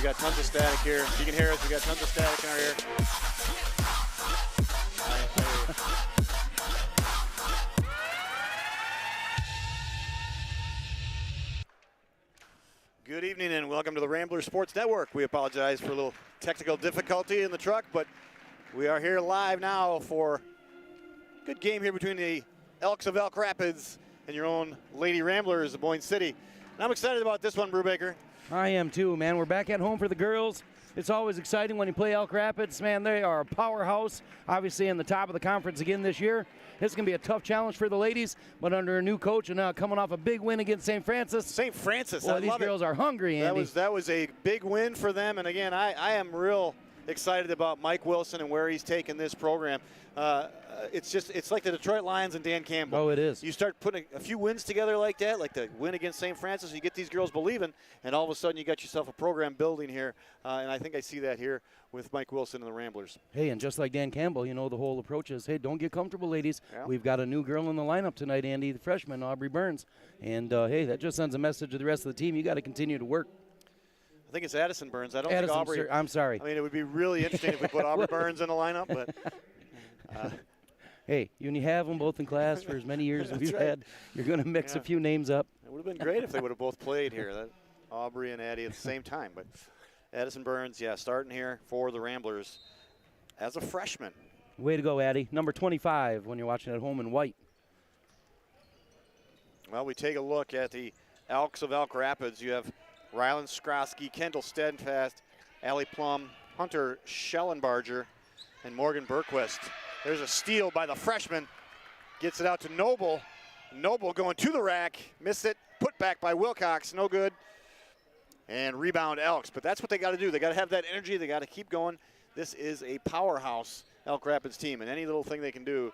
got tons of static here. If you can hear us, we got tons of static in our ear. Good evening and welcome to the Rambler Sports Network. We apologize for a little technical difficulty in the truck, but we are here live now for a good game here between the Elks of Elk Rapids and your own Lady Ramblers of Boyne City. And I'm excited about this one, Brubaker. I am too, man. We're back at home for the girls. It's always exciting when you play Elk Rapids. Man, they are a powerhouse, obviously in the top of the conference again this year. It's going to be a tough challenge for the ladies, but under a new coach and now coming off a big win against St. Francis. St. Francis, well, I these love girls are hungry, Andy. That was a big win for them, and again, I am real excited about Mike Wilson and where he's taken this program. It's like the Detroit Lions and Dan Campbell. Oh, it is. You start putting a few wins together like that, like the win against St. Francis, you get these girls believing, and all of a sudden you got yourself a program building here, and I think I see that here with Mike Wilson and the Ramblers. Hey, and just like Dan Campbell, you know, the whole approach is, hey, don't get comfortable, ladies. Yeah. We've got a new girl in the lineup tonight, Andy, the freshman, Aubrey Burns. And, hey, that just sends a message to the rest of the team. You got to continue to work. I think it's Addison Burns. I don't think Aubrey. I'm sorry. I mean, it would be really interesting if we put Aubrey Burns in the lineup, but. Hey, when you have them both in class for as many years as we've had, you're going to mix a few names up. It would have been great if they would have both played here, Aubrey and Addie at the same time. But Addison Burns, yeah, starting here for the Ramblers as a freshman. Way to go, Addie. Number 25 when you're watching at home in white. Well, we take a look at the Elks of Elk Rapids. You have Rylan Skrosky, Kendall Steadfast, Allie Plum, Hunter Schellenbarger, and Morgan Berquist. There's a steal by the freshman. Gets it out to Noble. Noble going to the rack. Missed it. Put back by Wilcox. No good. And rebound Elks. But that's what they got to do. They got to have that energy. They got to keep going. This is a powerhouse Elk Rapids team. And any little thing they can do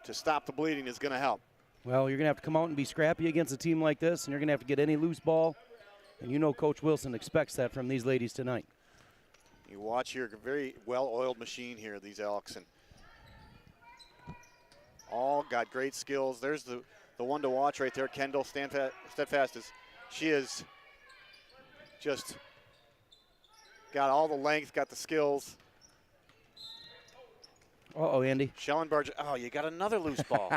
to stop the bleeding is going to help. Well, you're going to have to come out and be scrappy against a team like this. And you're going to have to get any loose ball. And you know Coach Wilson expects that from these ladies tonight. You watch your very well-oiled machine here, these Elks. And all got great skills. There's the one to watch right there, Kendall Steadfast. She is just got all the length, got the skills. Uh-oh, Andy. Schellenbarger, oh, you got another loose ball.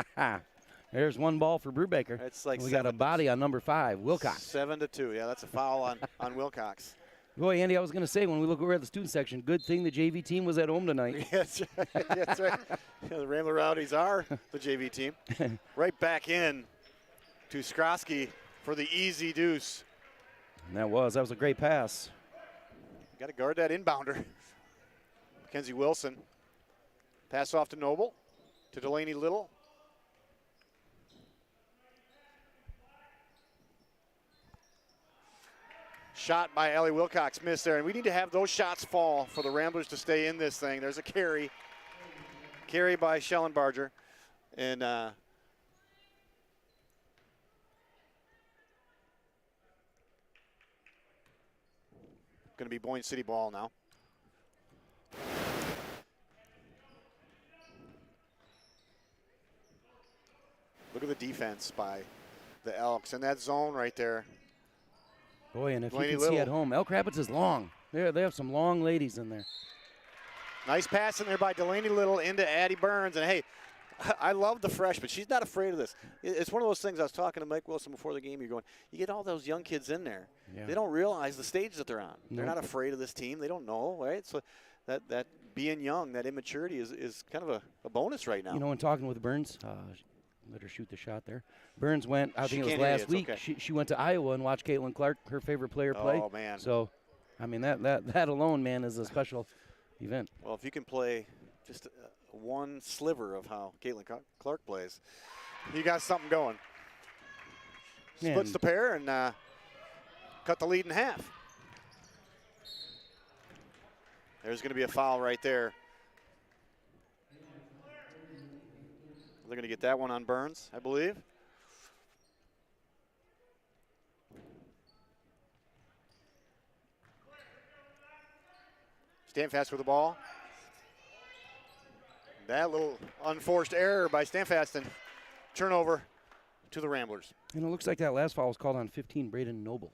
There's one ball for Brubaker. It's like we got a body on number 5, Wilcox. 7-2. Yeah, that's a foul on Wilcox. Boy, Andy, I was going to say, when we look over at the student section, good thing the JV team was at home tonight. That's right. That's right. Yeah, the Rambler Rowdies are the JV team. Right back in to Skrosky for the easy deuce. And that was a great pass. Got to guard that inbounder. Mackenzie Wilson. Pass off to Noble, to Delaney Little. Shot by Allie Wilcox, missed there. And we need to have those shots fall for the Ramblers to stay in this thing. There's a carry. Carry by Schellenbarger. And going to be Boyne City ball now. Look at the defense by the Elks. And that zone right there. Boy, and if Delaney you can Little. see at home, Elk Rapids is long. They have some long ladies in there. Nice pass in there by Delaney Little into Addie Burns. And, hey, I love the freshman. She's not afraid of this. It's one of those things I was talking to Mike Wilson before the game. You're going, you get all those young kids in there. Yeah. They don't realize the stage that they're on. They're not afraid of this team. They don't know, right? So that being young, that immaturity is kind of a bonus right now. You know, in talking with Burns, let her shoot the shot there. Burns went, I think it was last week. Okay. She went to Iowa and watched Caitlin Clark, her favorite player, play. Oh, man. So, I mean, that alone, man, is a special event. Well, if you can play just one sliver of how Caitlin Clark plays, you got something going. Splits the pair and cut the lead in half. There's going to be a foul right there. They're going to get that one on Burns, I believe. Stanfast with the ball. That little unforced error by Stanfast and turnover to the Ramblers. And it looks like that last foul was called on 15, Braden Noble.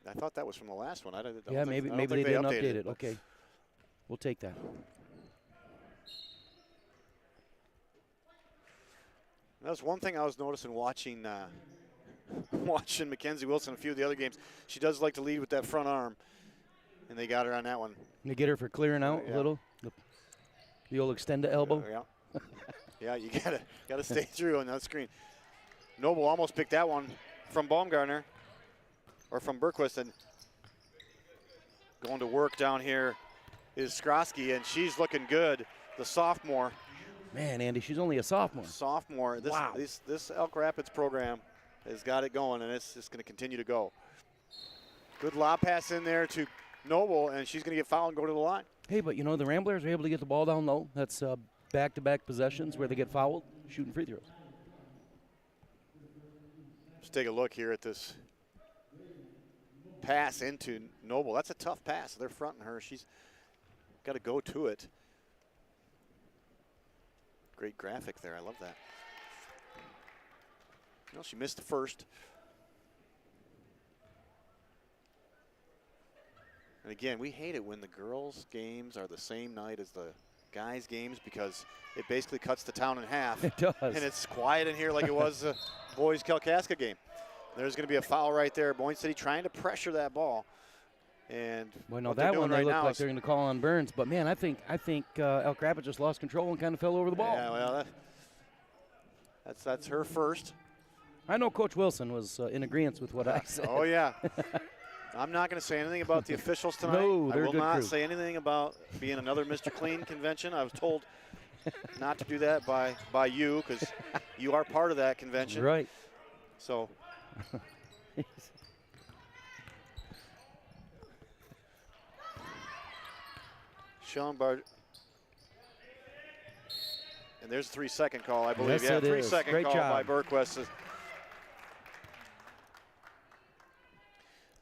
I thought that was from the last one. Yeah, maybe they didn't update it. Okay, we'll take that. That's one thing I was noticing watching watching Mackenzie Wilson a few of the other games. She does like to lead with that front arm, and they got her on that one. They get her for clearing out a little. The old extend the elbow. Yeah, yeah, you gotta stay through on that screen. Noble almost picked that one from Baumgartner, or from Bergquist, and going to work down here is Skrosky, and she's looking good. The sophomore. Man, Andy, she's only a sophomore. Sophomore. This Elk Rapids program has got it going, and it's just going to continue to go. Good lob pass in there to Noble, and she's going to get fouled and go to the line. Hey, but you know, the Ramblers are able to get the ball down low. That's back-to-back possessions where they get fouled, shooting free throws. Let's take a look here at this pass into Noble. That's a tough pass. They're fronting her. She's got to go to it. Great graphic there. I love that. Well, she missed the first. And again, we hate it when the girls' games are the same night as the guys' games because it basically cuts the town in half. It does. And it's quiet in here like it was the boys' Kalkaska game. There's going to be a foul right there. Boyne City trying to pressure that ball. And well, no, that one they look like they're going to call on Burns. But man, I think Elk Rapids just lost control and kind of fell over the ball. Yeah, well, that's her first. I know Coach Wilson was in agreement with what I said. Oh yeah. I'm not going to say anything about the officials tonight. No, they're I will good not crew. say anything about being another Mr. Clean convention. I was told not to do that by you because you are part of that convention. Right. So. Schellenbart. And there's a 3-second call, I believe. Yes, yeah, it is. 3-second Great call job by Bergquist.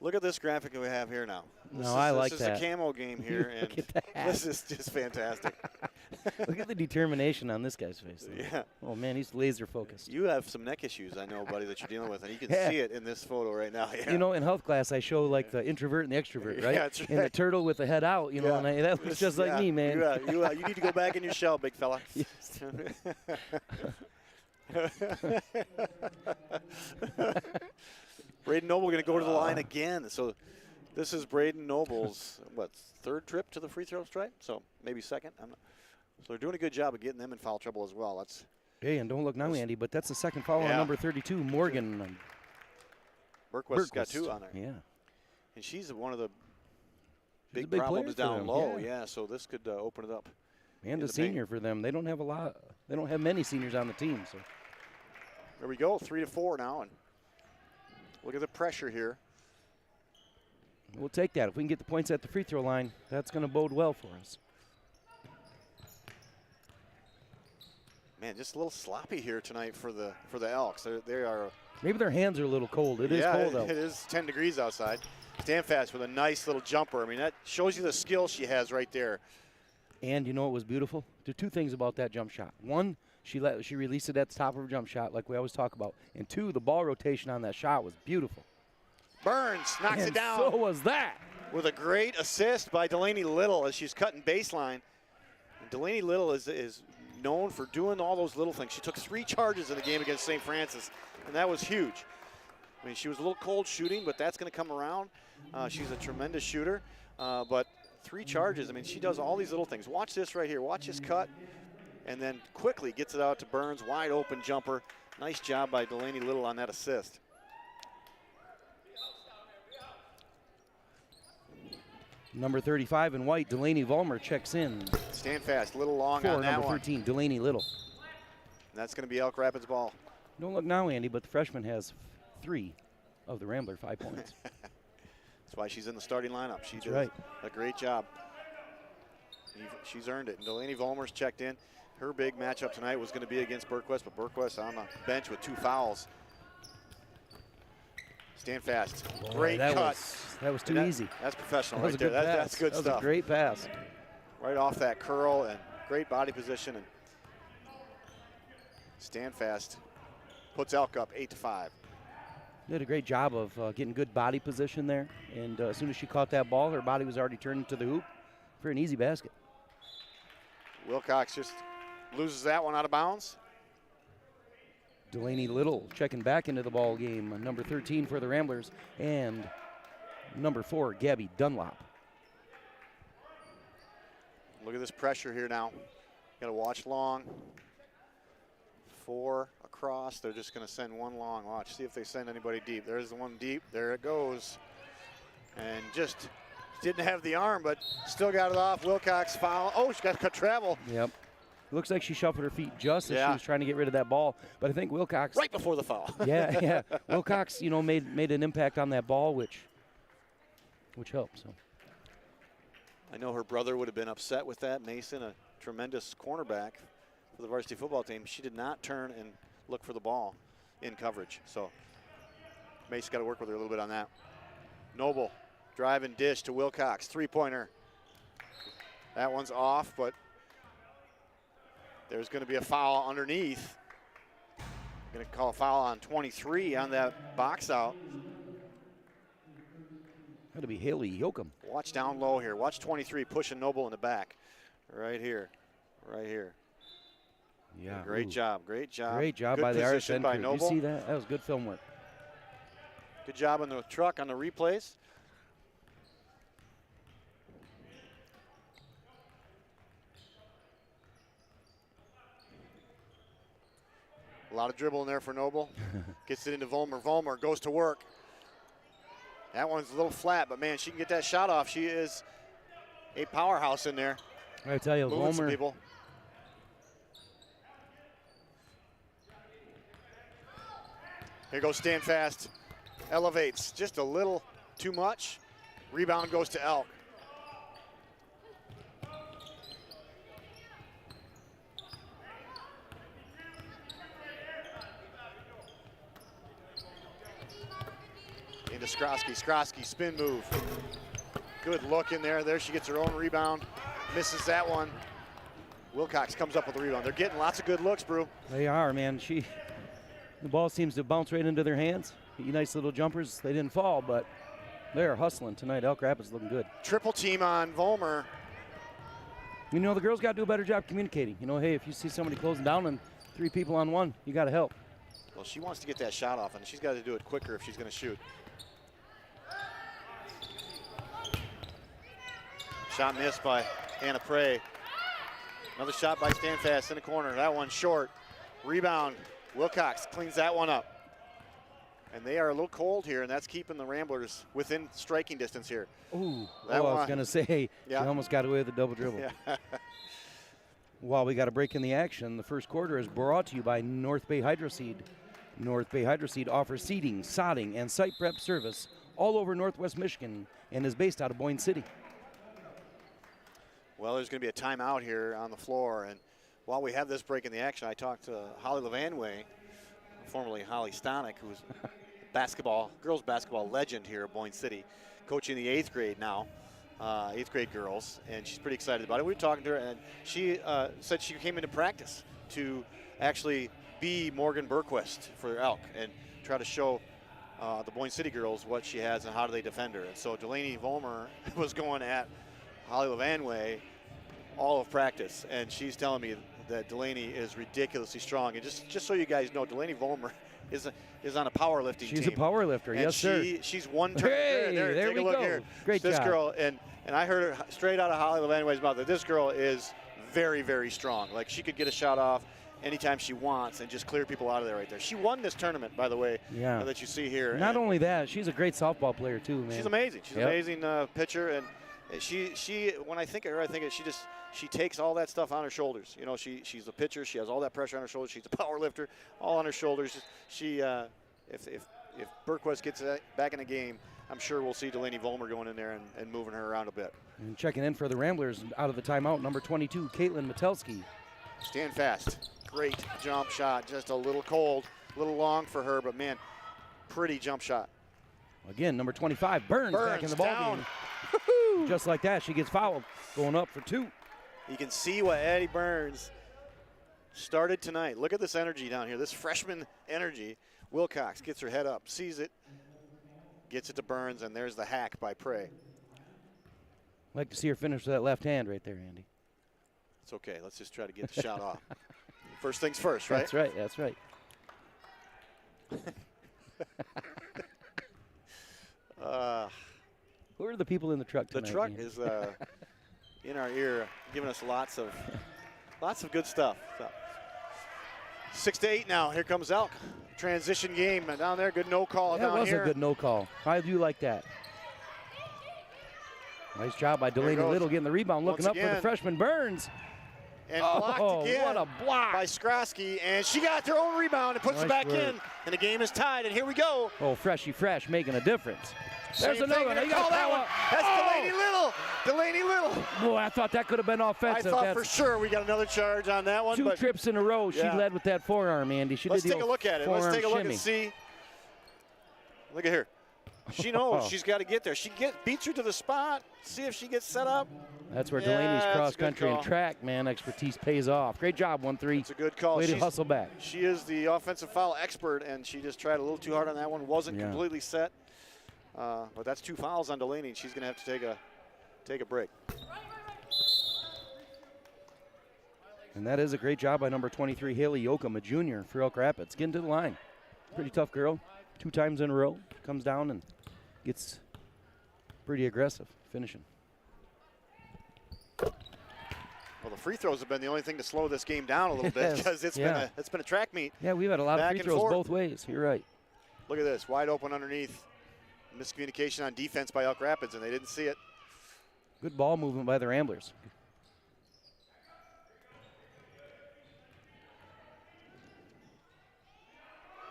Look at this graphic that we have here now. I like that. This is a camo game here, and this is just fantastic. Look at the determination on this guy's face. Though. Yeah. Oh, man, he's laser focused. You have some neck issues, I know, buddy, that you're dealing with, and you can see it in this photo right now. Yeah. You know, in health class, I show like the introvert and the extrovert, right? Yeah, that's right. And the turtle with the head out, you know, and that looks just like me, man. You need to go back in your shell, big fella. Yes. Braden Noble going to go to the line again. So this is Braden Noble's, third trip to the free throw stripe? So maybe second. So they're doing a good job of getting them in foul trouble as well. Hey, and don't look now, Andy, but that's the second foul on number 32, Morgan. Bergquist's got 2 on there. Yeah. And she's one of the She's big problems down low. Yeah, so this could open it up. And a senior for them. They don't have they don't have many seniors on the team. So there we go, 3-4 now. And look at the pressure here. We'll take that. If we can get the points at the free throw line, that's going to bode well for us. Man, just a little sloppy here tonight for the Elks. They are. Maybe their hands are a little cold. It is cold out. It is 10 degrees outside. Standfast with a nice little jumper. I mean, that shows you the skill she has right there. And you know what was beautiful? There are 2 things about that jump shot. One, she released it at the top of her jump shot like we always talk about. And 2, the ball rotation on that shot was beautiful. Burns knocks it down. So was that. With a great assist by Delaney Little as she's cutting baseline. And Delaney Little is known for doing all those little things. She took 3 charges in the game against St. Francis, and that was huge. I mean, she was a little cold shooting, but that's going to come around. She's a tremendous shooter, but 3 charges. I mean, she does all these little things. Watch this right here. Watch this cut, and then quickly gets it out to Burns. Wide open jumper. Nice job by Delaney Little on that assist. Number 35 in white, Delaney Vollmer checks in. Stand fast, a little long on that number 13, Delaney Little. And that's going to be Elk Rapids ball. Don't look now, Andy, but the freshman has 3 of the Rambler 5 points. That's why she's in the starting lineup. She did a great job. She's earned it. And Delaney Vollmer's checked in. Her big matchup tonight was going to be against Bergquist, but Bergquist on the bench with 2 fouls. Stand fast. Boy, great cut. That was too easy. That's professional That was right there. That's good stuff. That was a great pass. Right off that curl and great body position. And Stand fast puts Elk up 8-5. Did a great job of getting good body position there. And as soon as she caught that ball, her body was already turned into the hoop for an easy basket. Wilcox just loses that one out of bounds. Delaney Little checking back into the ball game. Number 13 for the Ramblers. And number 4, Gabby Dunlop. Look at this pressure here now. Got to watch long. 4 across. They're just going to send one long. Watch, see if they send anybody deep. There's the one deep. There it goes. And just didn't have the arm, but still got it off. Wilcox foul. Oh, she got to travel. Yep. Looks like she shuffled her feet just as she was trying to get rid of that ball. But I think Wilcox. Right before the foul. yeah. Wilcox, made an impact on that ball, which helped. So. I know her brother would have been upset with that. Mason, a tremendous cornerback for the varsity football team. She did not turn and look for the ball in coverage. So Mace got to work with her a little bit on that. Noble, drive and dish to Wilcox, three-pointer. That one's off, but there's going to be a foul underneath. Going to call a foul on 23 on that box out. That'll be Haley Yoakum. Watch down low here. Watch 23 pushing Noble in the back. Right here. Right here. Yeah. Great job. Great job. Great job good by the position RSN by crew. Noble. You see that? That was good film work. Good job on the truck on the replays. A lot of dribble in there for Noble. Gets it into Vollmer. Vollmer goes to work. That one's a little flat, but man, she can get that shot off. She is a powerhouse in there. I tell you, Moving some Vollmer. people. Here goes Stand Fast. Elevates just a little too much. Rebound goes to Elk. Into Skrosky. Skrosky, spin move. Good look in there. There she gets her own rebound. Misses that one. Wilcox comes up with the rebound. They're getting lots of good looks, Brew. They are, man. The ball seems to bounce right into their hands. Nice little jumpers. They didn't fall, but they're hustling tonight. Elk Rapids looking good. Triple team on Vollmer. The girls got to do a better job communicating. Hey, if you see somebody closing down and 3 people on one, you got to help. Well, she wants to get that shot off, and she's got to do it quicker if she's going to shoot. Shot missed by Anna Prey. Another shot by Standfast in the corner. That one short. Rebound. Wilcox cleans that one up. And they are a little cold here, and that's keeping the Ramblers within striking distance here. Ooh, I was going to say, she almost got away with the double dribble. Yeah. While we got a break in the action, the first quarter is brought to you by North Bay Hydroseed. North Bay Hydroseed offers seeding, sodding, and site prep service all over Northwest Michigan and is based out of Boyne City. Well, there's going to be a timeout here on the floor, and while we have this break in the action, I talked to Holly Levanway, formerly Holly Stonick, who's girls basketball legend here at Boyne City, coaching the 8th grade now, 8th grade girls, and she's pretty excited about it. We were talking to her, and she said she came into practice to actually be Morgan Berquist for Elk and try to show the Boyne City girls what she has and how do they defend her. And so Delaney Vollmer was going at Holly Levanway all of practice, and she's telling me that Delaney is ridiculously strong. And just so you guys know, Delaney Vollmer is on a powerlifting team. She's a power lifter, yes, sir. She's one turn. Hey, there take we a look go. here. Great this job. girl, and I heard her straight out of Holly Levanway's mouth that this girl is very, very strong. Like, she could get a shot off anytime she wants and just clear people out of there right there. She won this tournament, by the way, that you see here. Not only that, she's a great softball player too, man. She's amazing. She's an amazing pitcher, and she when I think of her, I think she takes all that stuff on her shoulders. She's a pitcher. She has all that pressure on her shoulders. She's a power lifter, all on her shoulders. If Berquist gets back in the game, I'm sure we'll see Delaney Vollmer going in there and moving her around a bit. And checking in for the Ramblers out of the timeout, number 22, Caitlin Metelsky. Stand fast. Great jump shot. Just a little cold, a little long for her, but man, pretty jump shot. Again, number 25, Burns back in the ball game. Just like that, she gets fouled, going up for 2. You can see what Addie Burns started tonight. Look at this energy down here, this freshman energy. Wilcox gets her head up, sees it, gets it to Burns, and there's the hack by Prey. I'd like to see her finish with that left hand right there, Andy. It's okay. Let's just try to get the shot off. First things first, right? That's right. That's right. Who are the people in the truck tonight? The truck Andy? is in our ear, giving us lots of good stuff. So, 6-8 now. Here comes Elk. Transition game down there. Good no call down here. That was a good no call. I do like that. Nice job by Delaney Little getting the rebound, looking up for the freshman Burns. And blocked again. What a block by Skrosky, and she got her own rebound and puts it back in, and the game is tied, and here we go. Oh, Freshy Fresh making a difference. There's another one. Call that one. That's Delaney Little. Delaney Little. Boy, I thought that could have been offensive. I thought for sure we got another charge on that one. Two trips in a row. She led with that forearm, Andy. Let's take a look at it. Let's take a look and see. Look at her. She knows she's got to get there. She beats her to the spot. See if she gets set up. That's where Delaney's cross country and track, man, expertise pays off. Great job, 1-3. It's a good call. Way to hustle back. She is the offensive foul expert, and she just tried a little too hard on that one. Wasn't completely set. But that's 2 fouls on Delaney, and she's going to have to take a break. And that is a great job by number 23, Haley Yoakum, a junior for Elk Rapids. Getting to the line. Pretty tough girl. 2 times in a row. Comes down and gets pretty aggressive finishing. Well, the free throws have been the only thing to slow this game down a little bit because it's been a track meet. Yeah, we've had a lot of free throws both ways. You're right. Look at this, wide open underneath. Miscommunication on defense by Elk Rapids, and they didn't see it. Good ball movement by the Ramblers.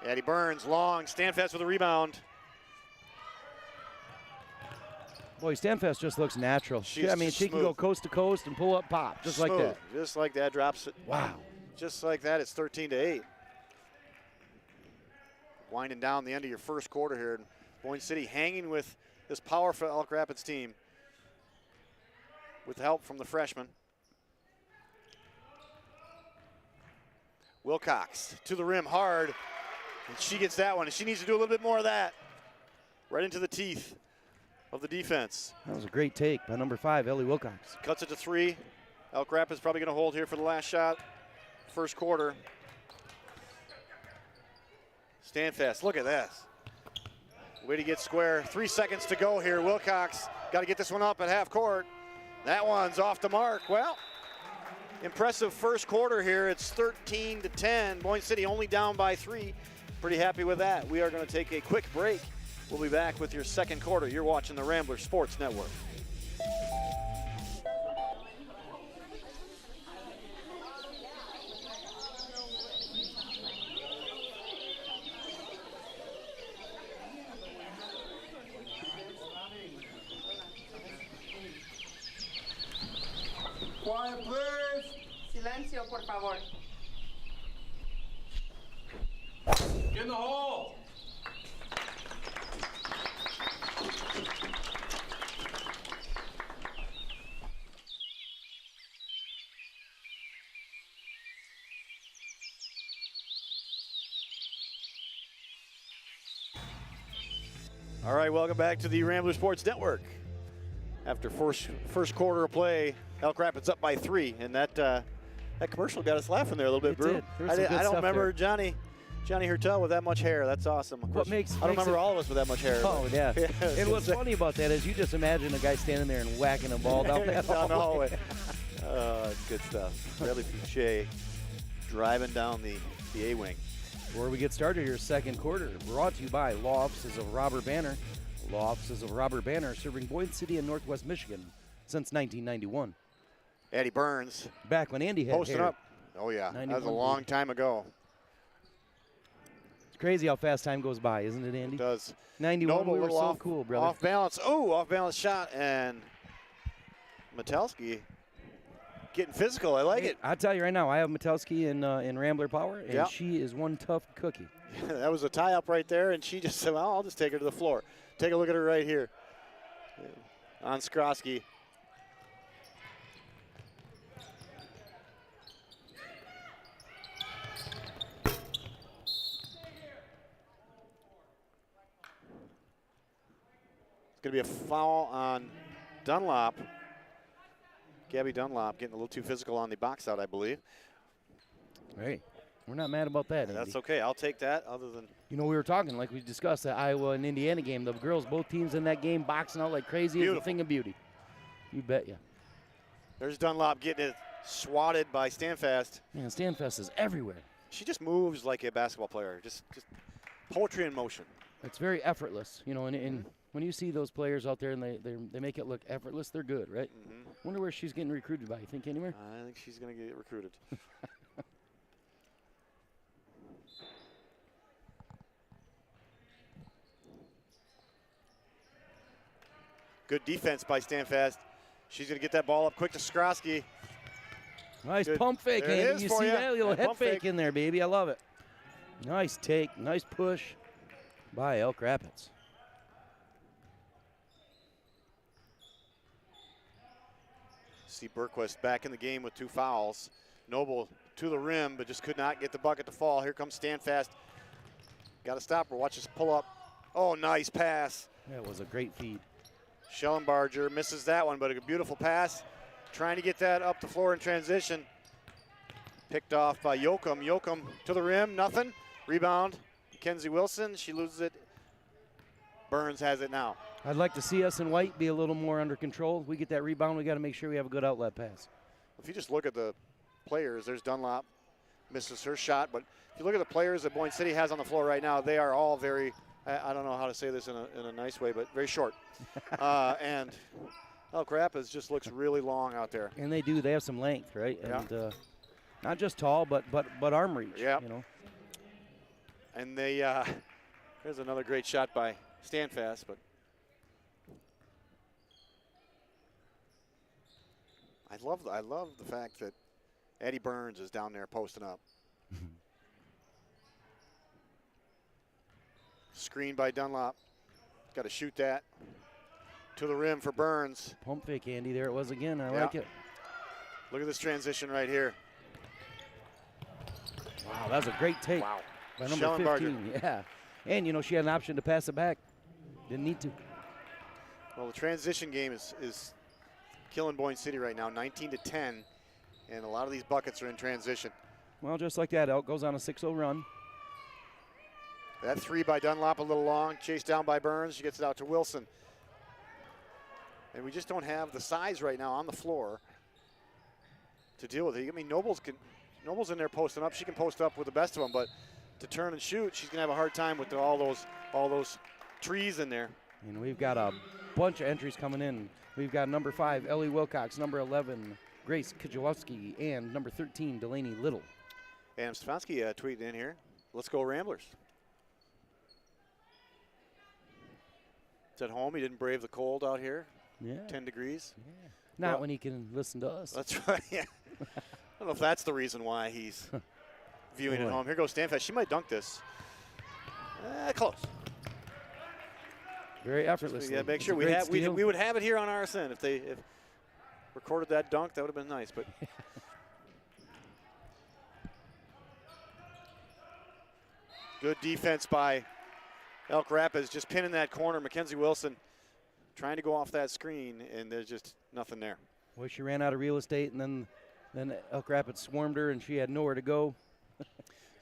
Addie Burns, long, Stanfast with a rebound. Boy, Stanfast just looks natural. She can go coast to coast and pull up pop, just like that. Just like that, drops it. Wow. Just like that, it's 13-8. Winding down the end of your first quarter here. Boyne City hanging with this powerful Elk Rapids team with help from the freshman. Wilcox to the rim hard, and she gets that one, and she needs to do a little bit more of that. Right into the teeth of the defense. That was a great take by number 5, Ellie Wilcox. Cuts it to 3. Elk Rapids probably going to hold here for the last shot. First quarter. Stanfast, look at this. Way to get square. 3 seconds to go here. Wilcox got to get this one up at half court. That one's off the mark. Well, impressive first quarter here. It's 13-10. Boyne City only down by 3. Pretty happy with that. We are going to take a quick break. We'll be back with your second quarter. You're watching the Rambler Sports Network. Quiet, please. Silencio, por favor. Get in the hole. All right, welcome back to the Rambler Sports Network. After first quarter of play, Elk Rapids up by 3, and that commercial got us laughing there a little bit, Brew. I don't remember Johnny Hertel with that much hair. That's awesome. Of course, I don't remember all of us with that much hair. Oh, yeah. And what's funny about that is you just imagine a guy standing there and whacking a ball down that hallway. It's good stuff. Bradley Fouché driving down the A-wing. Before we get started here, second quarter, brought to you by Law Offices of Robert Banner. Law Offices of Robert Banner, serving Boyne City and Northwest Michigan since 1991. Addie Burns. Back when Andy had posting hair. Up. Oh, yeah. That was a long time ago. It's crazy how fast time goes by, isn't it, Andy? It does. 91, we were so cool, brother. Off balance. Oh, off balance shot, and Metelski getting physical. I like it. I'll tell you right now, I have Metelski in Rambler Power, and she is one tough cookie. That was a tie-up right there, and she just said, well, I'll just take her to the floor. Take a look at her right here on Skrosky. going to be a foul on Dunlop. Gabby Dunlop getting a little too physical on the box out, I believe. Hey, we're not mad about that, Andy. That's okay. I'll take that. Other than we were talking, like we discussed, that Iowa and Indiana game. The girls, both teams in that game, boxing out like crazy. Beautiful. Is a thing of beauty. You bet ya. There's Dunlop getting it swatted by Stanfast. Man, Stanfast is everywhere. She just moves like a basketball player. Just poetry in motion. It's very effortless, and when you see those players out there and they make it look effortless, they're good, right? Mm-hmm. Wonder where she's getting recruited by. You think anywhere? I think she's going to get recruited. Good defense by Stanfast. She's going to get that ball up quick to Skrosky. Nice Good. pump fake, There it Andy. is You for see ya. that little That head pump fake fake. in there, baby. I love it. Nice take, nice push by Elk Rapids. See Berquist back in the game with 2 fouls. Noble to the rim, but just could not get the bucket to fall. Here comes Stanfast. Got to stop her. Watch this pull up. Oh, nice pass. That was a great feed. Schellenbarger misses that one, but a beautiful pass. Trying to get that up the floor in transition. Picked off by Yoakum. Yoakum to the rim, nothing. Rebound, Mackenzie Wilson. She loses it. Burns has it now. I'd like to see us in white be a little more under control. If we get that rebound, we got to make sure we have a good outlet pass. If you just look at the players, there's Dunlop, misses her shot. But if you look at the players that Boyne City has on the floor right now, they are all very, I don't know how to say this in a nice way, but very short. And Elk Rapids just looks really long out there. And they do. They have some length, right? Yeah. And not just tall, but arm reach. Yeah. And they, there's another great shot by Stanfast, but I love the fact that Eddie Burns is down there posting up. Screen by Dunlop. Got to shoot that to the rim for Burns. Pump fake, Andy. There it was again. I Yeah. like it. Look at this transition right here. Wow, that was a great take. Wow. By number Schellenbarger. 15. Yeah. And, she had an option to pass it back. Didn't need to. Well, the transition game is killing Boyne City right now, 19-10, and a lot of these buckets are in transition. Well, just like that, Elk goes on a 6-0 run. That 3 by Dunlop a little long, chased down by Burns. She gets it out to Wilson. And we just don't have the size right now on the floor to deal with it. I mean, Noble's in there posting up. She can post up with the best of them, but to turn and shoot, she's going to have a hard time with all those trees in there. And we've got a bunch of entries coming in. We've got number 5, Ellie Wilcox, number 11, Grace Kajewski, and number 13, Delaney Little. And Stefanski tweeted in here, let's go Ramblers. It's at home. He didn't brave the cold out here. Yeah. 10 degrees. Yeah. Not when he can listen to us. That's right, yeah. I don't know if that's the reason why he's viewing at Boy. home. Here goes Stanfast. She might dunk this. Close. Very effortlessly. Yeah, make It's sure a we great steal. would have it here on RSN if they recorded that dunk. That would have been nice, but. Good defense by Elk Rapids, just pinning that corner. Mackenzie Wilson trying to go off that screen, and there's just nothing there. Well, she ran out of real estate, and then Elk Rapids swarmed her, and she had nowhere to go.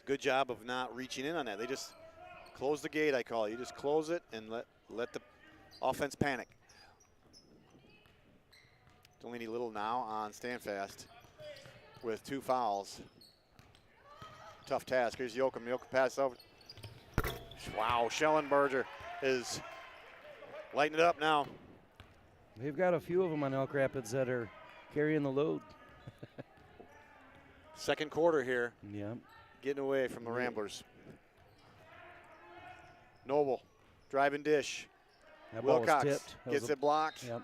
Good job of not reaching in on that. They just close the gate, I call it. You just close it and let the offense panic. Delaney Little now on Stanfast with 2 fouls. Tough task. Here's Yoakum. Yoakum pass over. Wow, Schellenbarger is lighting it up now. They've got a few of them on Elk Rapids that are carrying the load. Second quarter here, Yeah. getting away from the Ramblers. Noble, driving dish. That ball was Wilcox tipped. That gets was a- it blocked. Yep.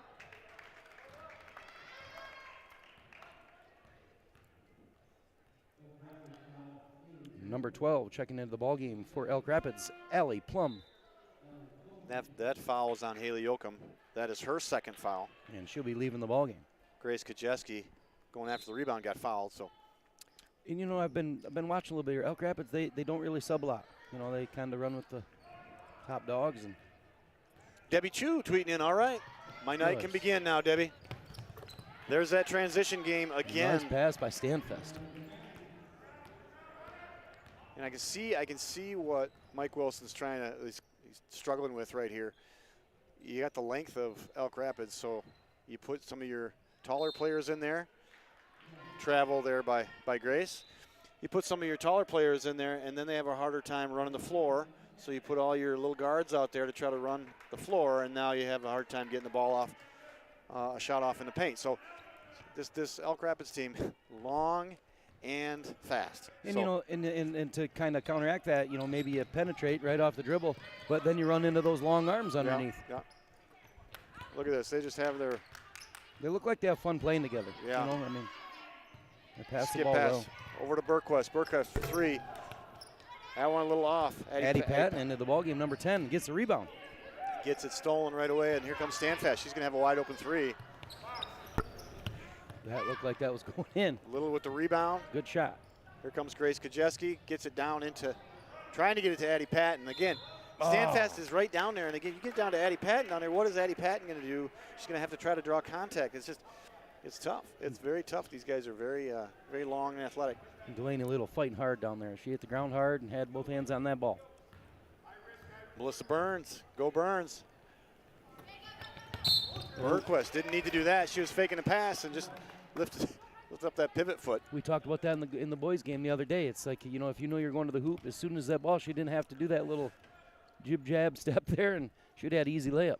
Number 12 checking into the ball game for Elk Rapids, Allie Plum. That foul is on Haley Yoakum. That is her second foul. And she'll be leaving the ball game. Grace Kajeski going after the rebound got fouled. So And I've been watching a little bit here. Elk Rapids, they don't really sub a lot. They kind of run with the top dogs, and Debbie Chu tweeting in, all right. My night can begin now, Debbie. There's that transition game again. Nice pass by Stanfest. And I can see what Mike Wilson's trying to, he's struggling with right here. You got the length of Elk Rapids, so you put some of your taller players in there. Travel there by Grace. You put some of your taller players in there, and then they have a harder time running the floor. So you put all your little guards out there to try to run the floor, and now you have a hard time getting the ball off, a shot off in the paint. So this Elk Rapids team, long and fast. And so, you know, and to kind of counteract that, you know, maybe you penetrate right off the dribble, but then you run into those long arms underneath. Yeah. Look at this. They just have their. They look like they have fun playing together. Yeah. You know, I mean, they pass Skip the ball pass well. over to Burquest. Burquest for three. That one a little off. Addie Patton into the ball game, number 10, gets the rebound. Gets it stolen right away, and here comes Stanfast. She's going to have a wide open three. That looked like that was going in. Little with the rebound. Good shot. Here comes Grace Kajeski. Gets it down into, trying to get it to Addie Patton. Again, Stanfast is right down there, and again, you get down to Addie Patton down there. What is Addie Patton going to do? She's going to have to try to draw contact. It's just, it's tough. It's very tough. These guys are very, very long and athletic. And Delaney Little fighting hard down there. She hit the ground hard and had both hands on that ball. Melissa Burns, go Burns. Burquest didn't need to do that. She was faking a pass and just lifted up that pivot foot. We talked about that in the boys game the other day. It's like, you know, if you know you're going to the hoop, as soon as that ball, she didn't have to do that little jib-jab step there, and she'd had easy layup.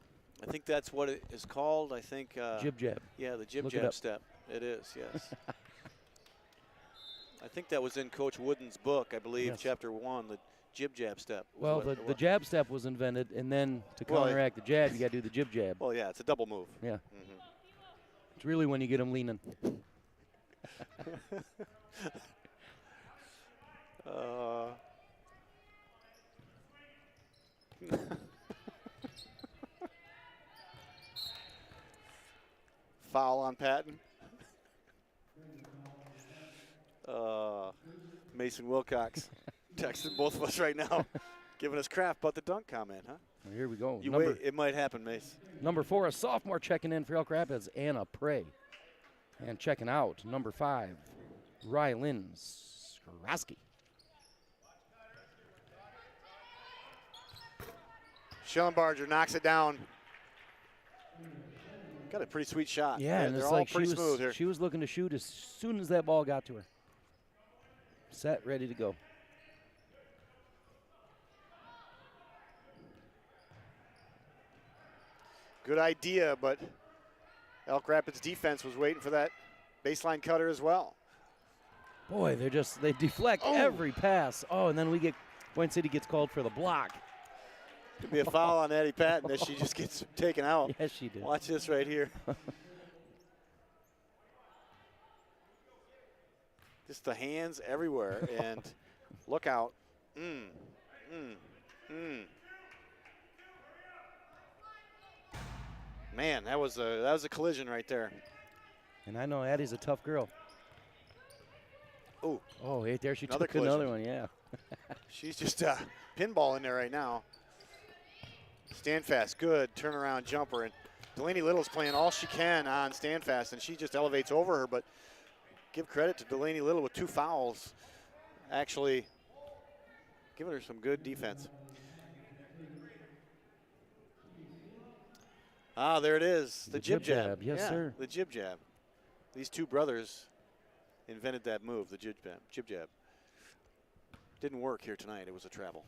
I think that's what it is called. I think Jib-jab. Yeah, the jib-jab step. It is, yes. I think that was in Coach Wooden's book, I believe, Yes. chapter 1, the jib-jab step. Well, the jab step was invented, and then to counteract the jab, you got to do the jib-jab. Well, yeah, it's a double move. Yeah. Mm-hmm. It's really when you get them leaning. Foul on Patton. Mason Wilcox texting both of us right now, giving us crap about the dunk comment, huh? Well, here we go. You wait, it might happen, Mace. Number 4, a sophomore checking in for Elk Rapids, Anna Prey. And checking out, number 5, Rylan Skrosky. Schellenbarger knocks it down. Got a pretty sweet shot. Yeah, and they're it's all like pretty smooth here. she was looking to shoot as soon as that ball got to her. Set, ready to go. Good idea, but Elk Rapids defense was waiting for that baseline cutter as well. Boy, they deflect every pass. Oh, and then Boyne City gets called for the block. Could be a foul on Addie Patton as she just gets taken out. Yes, she did. Watch this right here. Just the hands everywhere, and look out. Man, that was a collision right there. And I know Addie's a tough girl. Oh, right there she took another one, yeah. She's just pinball in there right now. Stanfast, good turnaround jumper, and Delaney Little's playing all she can on Stanfast, and she just elevates over her, but give credit to Delaney Little with 2 fouls. Actually, giving her some good defense. Ah, there it is, the jib-jab. Yes, sir. The jib-jab. These 2 brothers invented that move, the jib-jab. Didn't work here tonight. It was a travel.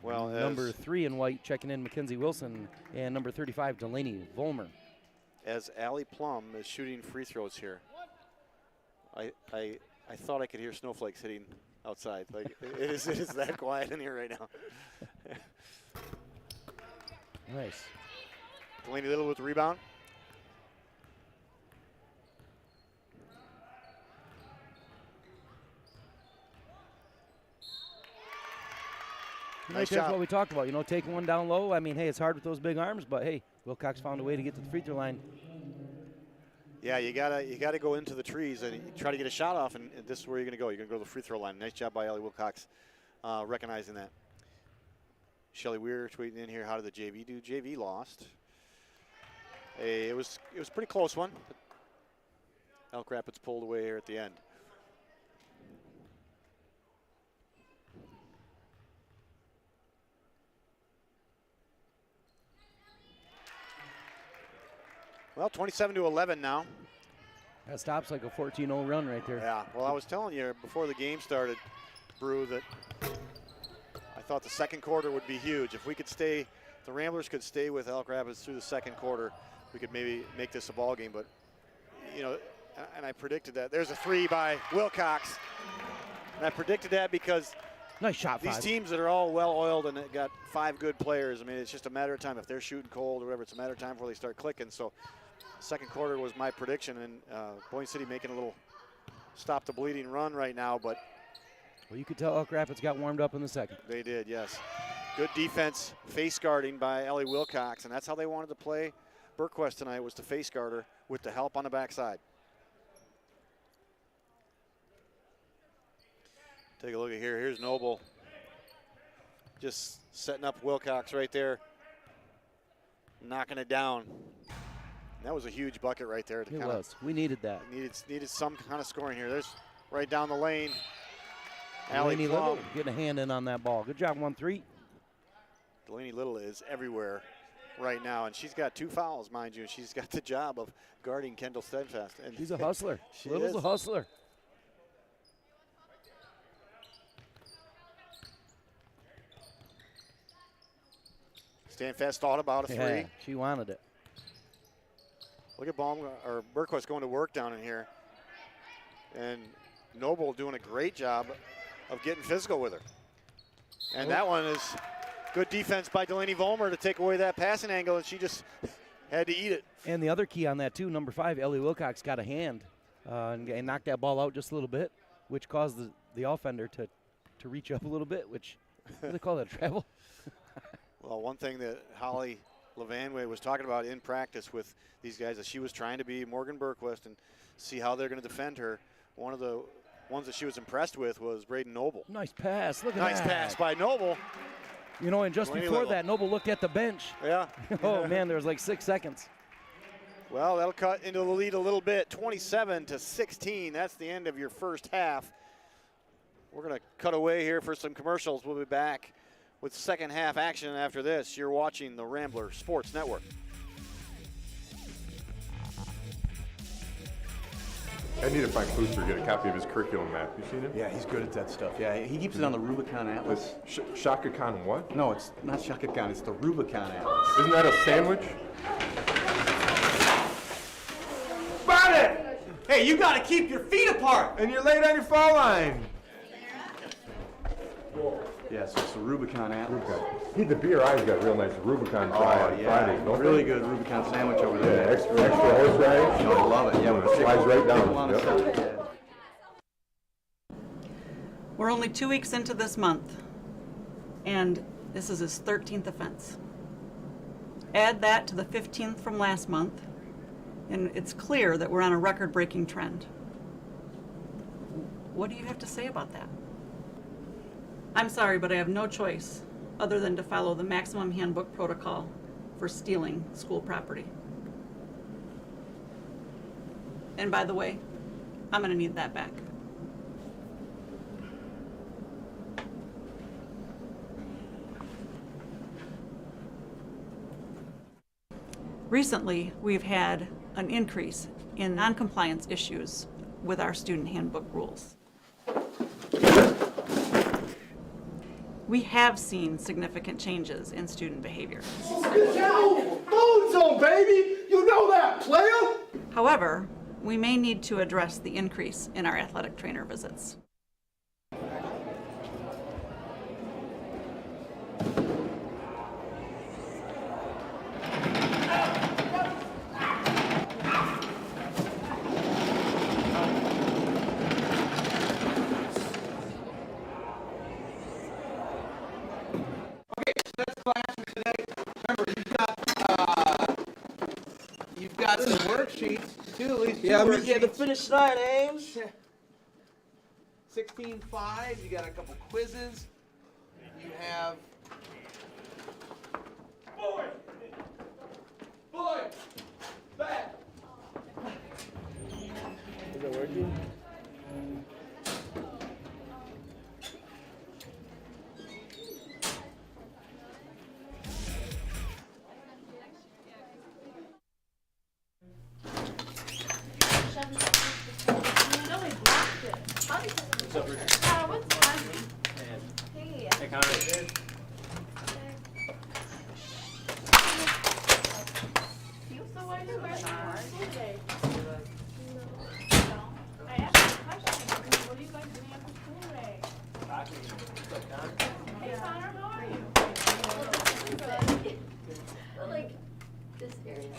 Well, number 3 in white checking in, Mackenzie Wilson, and number 35, Delaney Volmer. As Allie Plum is shooting free throws here, I thought I could hear snowflakes hitting outside. Like it is that quiet in here right now. Nice. Delaney Little with the rebound. Nice that's what we talked about, you know, taking one down low. I mean, hey, it's hard with those big arms, but hey, Wilcox found a way to get to the free throw line. Yeah, you gotta go into the trees and try to get a shot off, and this is where you're gonna go. You're gonna go to the free throw line. Nice job by Ellie Wilcox, recognizing that. Shelly Weir tweeting in here, how did the JV do? JV lost. It was a pretty close one. Elk Rapids pulled away here at the end. Well, 27-11 now. That stops like a 14-0 run right there. Yeah, well, I was telling you before the game started, Brew, that I thought the second quarter would be huge. If we could stay, the Ramblers could stay with Elk Rapids through the second quarter, we could maybe make this a ball game. But, you know, and I predicted that. There's a three by Wilcox. And I predicted that because nice shot, these teams that are all well-oiled and got 5 good players, I mean, it's just a matter of time. If they're shooting cold or whatever, it's a matter of time before they start clicking. So second quarter was my prediction, and Boyne City making a little stop the bleeding run right now, but well, you could tell Elk Rapids got warmed up in the second. They did, yes. Good defense, face guarding by Ellie Wilcox, and that's how they wanted to play Burquest tonight, was to face guard her with the help on the backside. Take a look at here. Here's Noble, just setting up Wilcox right there, knocking it down. And that was a huge bucket right there. It was. We needed that. Needed some kind of scoring here. There's right down the lane. Allie Little getting a hand in on that ball. Good job, 1-3. Delaney Little is everywhere right now, and she's got 2 fouls, mind you. She's got the job of guarding Kendall Steadfast. And she's a hustler. Little's a hustler. Steadfast thought about a 3. Yeah, she wanted it. Look at Burquest going to work down in here. And Noble doing a great job of getting physical with her. And that one is good defense by Delaney Vollmer to take away that passing angle, and she just had to eat it. And the other key on that, too, number 5, Ellie Wilcox got a hand and knocked that ball out just a little bit, which caused the offender to reach up a little bit, which, what do they call that, travel? Well, one thing that Holly Levanway was talking about in practice with these guys is she was trying to be Morgan Burquest and see how they're going to defend her. One of the ones that she was impressed with was Braden Noble. Nice pass. Look at that. Nice pass by Noble. You know, and just before that, Noble looked at the bench. Yeah. Oh, man, there was like 6 seconds. Well, that'll cut into the lead a little bit, 27-16. That's the end of your first half. We're going to cut away here for some commercials. We'll be back with second half action after this. You're watching the Rambler Sports Network. I need to find Klooster, get a copy of his curriculum map. You seen it? Yeah, he's good at that stuff. Yeah, he keeps it on the Rubicon Atlas. Shaka Khan what? No, it's not Shaka Khan, it's the Rubicon Atlas. Isn't that a sandwich? Spot it! Hey, you gotta keep your feet apart! And you're late on your foul line. Yeah, so it's the Rubicon Atlas. He, the beer I've got real nice Rubicon Fridays, don't really they? good Rubicon sandwich over there. Yeah, extra horseradish. You know, I love it. Yeah, It slides right down. Yep. We're only 2 weeks into this month, and this is his 13th offense. Add that to the 15th from last month, and it's clear that we're on a record-breaking trend. What do you have to say about that? I'm sorry, but I have no choice other than to follow the maximum handbook protocol for stealing school property. And by the way, I'm going to need that back. Recently, we've had an increase in noncompliance issues with our student handbook rules. We have seen significant changes in student behavior. Phone zone, baby! You know that, player! However, we may need to address the increase in our athletic trainer visits. You've got some worksheets two, at least two. Yeah, me worksheets. get the finish line, Ames. 16.5. You got a couple quizzes. You have. Boy! Back! Is it working? Hey, Connor. Like this area.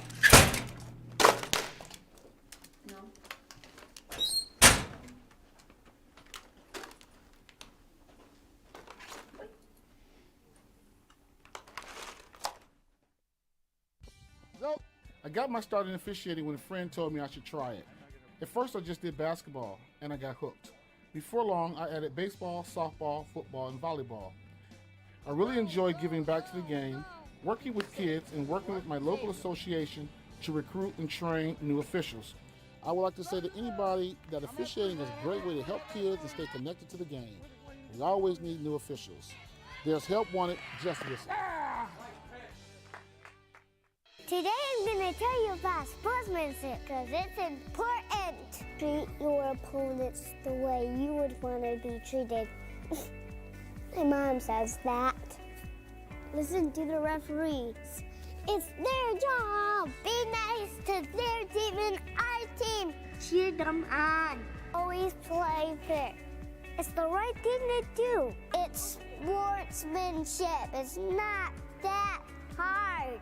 No. So, I got my start in officiating when a friend told me I should try it. At first, I just did basketball, and I got hooked. Before long, I added baseball, softball, football, and volleyball. I really enjoy giving back to the game, working with kids, and working with my local association to recruit and train new officials. I would like to say to anybody that officiating is a great way to help kids and stay connected to the game. We always need new officials. There's help wanted, just listen. Today I'm going to tell you about sportsmanship because it's important. Treat your opponents the way you would want to be treated. My mom says that. Listen to the referees. It's their job. Be nice to their team and our team. Cheer them on. Always play fair. It's the right thing to do. It's sportsmanship. It's not that hard.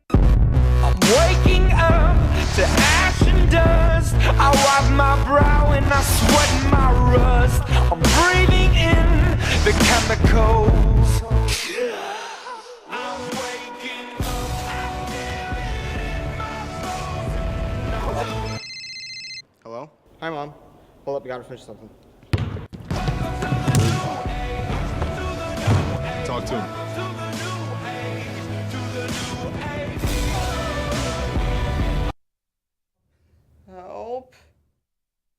I'm waking up to ash and dust. I wipe my brow and I sweat my rust. I'm breathing in the chemicals. I'm waking up. Hello? Hi, Mom. Hold up, you gotta finish something. Talk to him. Help.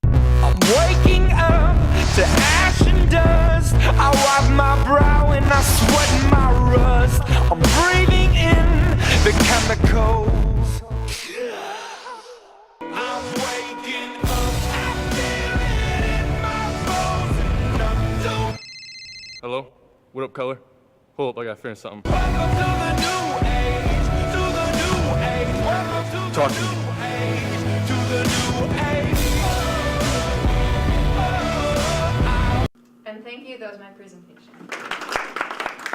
I'm waking up to ash and dust. I wipe my brow and I sweat my rust. I'm breathing in the chemicals. I'm waking up. I feel it in my bones and I'm doing. Hello? What up, color? Hold up, I gotta finish something. Welcome to the new age, to the new age. Welcome to the Talk to me. new age, to the new age. And thank you, that was my presentation.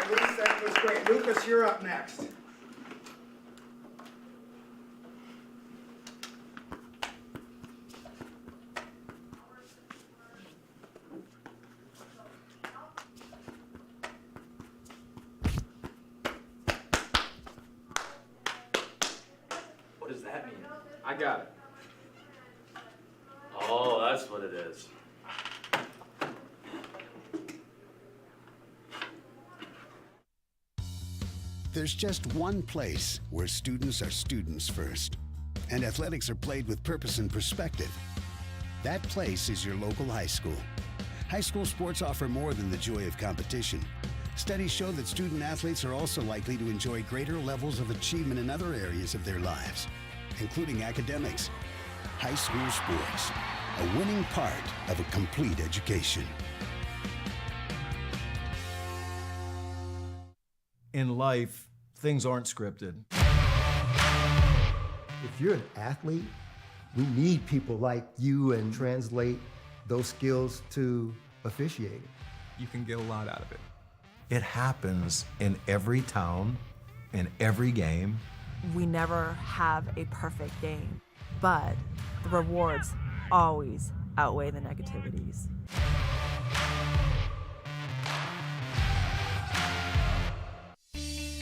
Elise, that was great. Lucas, you're up next. What does that mean? I got it. Oh, that's what it is. There's just one place where students are students first, and athletics are played with purpose and perspective. That place is your local high school. High school sports offer more than the joy of competition. Studies show that student athletes are also likely to enjoy greater levels of achievement in other areas of their lives, including academics. High school sports, a winning part of a complete education. In life, things aren't scripted. If you're an athlete, we need people like you and translate those skills to officiating. You can get a lot out of it. It happens in every town, in every game. We never have a perfect game, but the rewards always outweigh the negativities.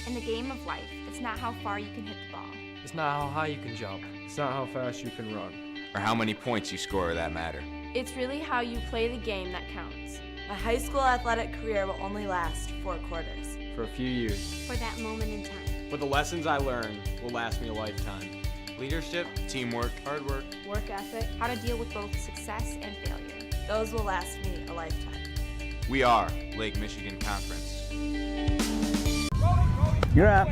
In the game of life, it's not how far you can hit the ball. It's not how high you can jump. It's not how fast you can run. Or how many points you score that matter. It's really how you play the game that counts. My high school athletic career will only last 4 quarters. For a few years. For that moment in time. But the lessons I learned will last me a lifetime. Leadership, teamwork, hard work, work ethic, how to deal with both success and failure. Those will last me a lifetime. We are Lake Michigan Conference. You're up.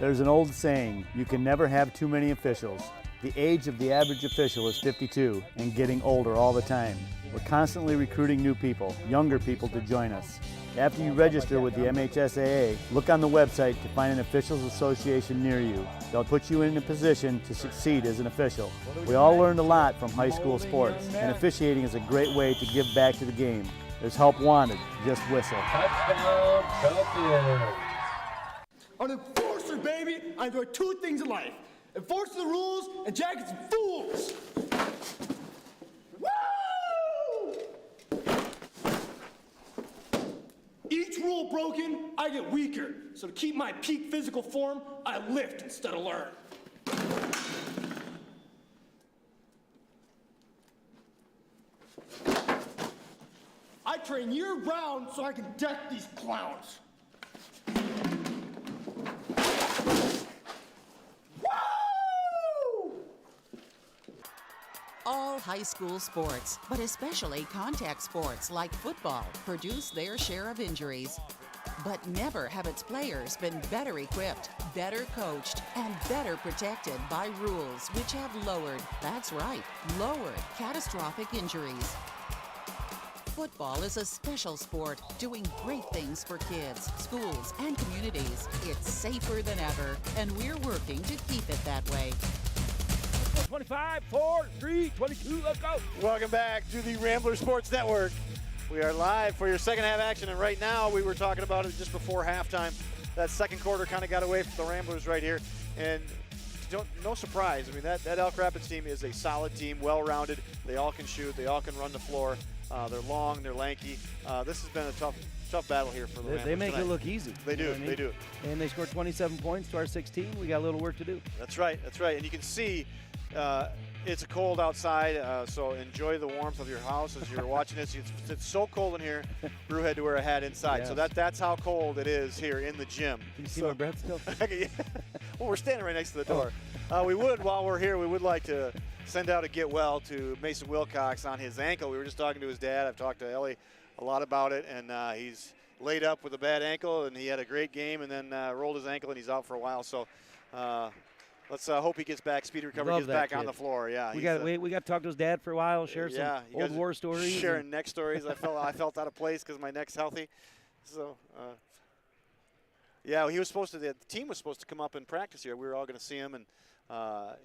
There's an old saying, you can never have too many officials. The age of the average official is 52 and getting older all the time. We're constantly recruiting new people, younger people to join us. After you register with the MHSAA, look on the website to find an officials association near you. They'll put you in a position to succeed as an official. We all learned a lot from high school sports, and officiating is a great way to give back to the game. There's help wanted, just whistle. Touchdown, Falcons. I'm an enforcer, baby. I enjoy 2 things in life. Enforcing the rules and jackets and fools. Woo! Each rule broken, I get weaker. So to keep my peak physical form, I lift instead of learn. I train year-round so I can deck these clowns. All high school sports, but especially contact sports like football, produce their share of injuries. But never have its players been better equipped, better coached, and better protected by rules which have lowered, that's right, lowered catastrophic injuries. Football is a special sport doing great things for kids, schools, and communities. It's safer than ever, and we're working to keep it that way. 25, 4, 3, 22, let's go. Welcome back to the Rambler Sports Network. We are live for your second half action, and right now we were talking about it just before halftime. That second quarter kind of got away from the Ramblers right here, and no surprise. I mean, that Elk Rapids team is a solid team, well-rounded. They all can shoot. They all can run the floor. They're long. They're lanky. This has been a tough battle here for the Ramblers. They make tonight. it look easy. They do. You know what I mean? They do. And they scored 27 points to our 16. We got a little work to do. That's right. That's right. And you can see it's cold outside, so enjoy the warmth of your house as you're watching this. It's so cold in here, Brew had to wear a hat inside. Yes. So that's how cold it is here in the gym. Can you see my breath still? Well, we're standing right next to the door. While we're here, we would like to send out a get well to Mason Wilcox on his ankle. We were just talking to his dad. I've talked to Ellie a lot about it, and he's laid up with a bad ankle, and he had a great game and then rolled his ankle, and he's out for a while. So let's hope he gets back, speedy recovery, gets back on the floor. Yeah, we got to talk to his dad for a while, share some old war stories. Sharing neck stories. I felt out of place because my neck's healthy. So, yeah, the team was supposed to come up and practice here. We were all going to see him, and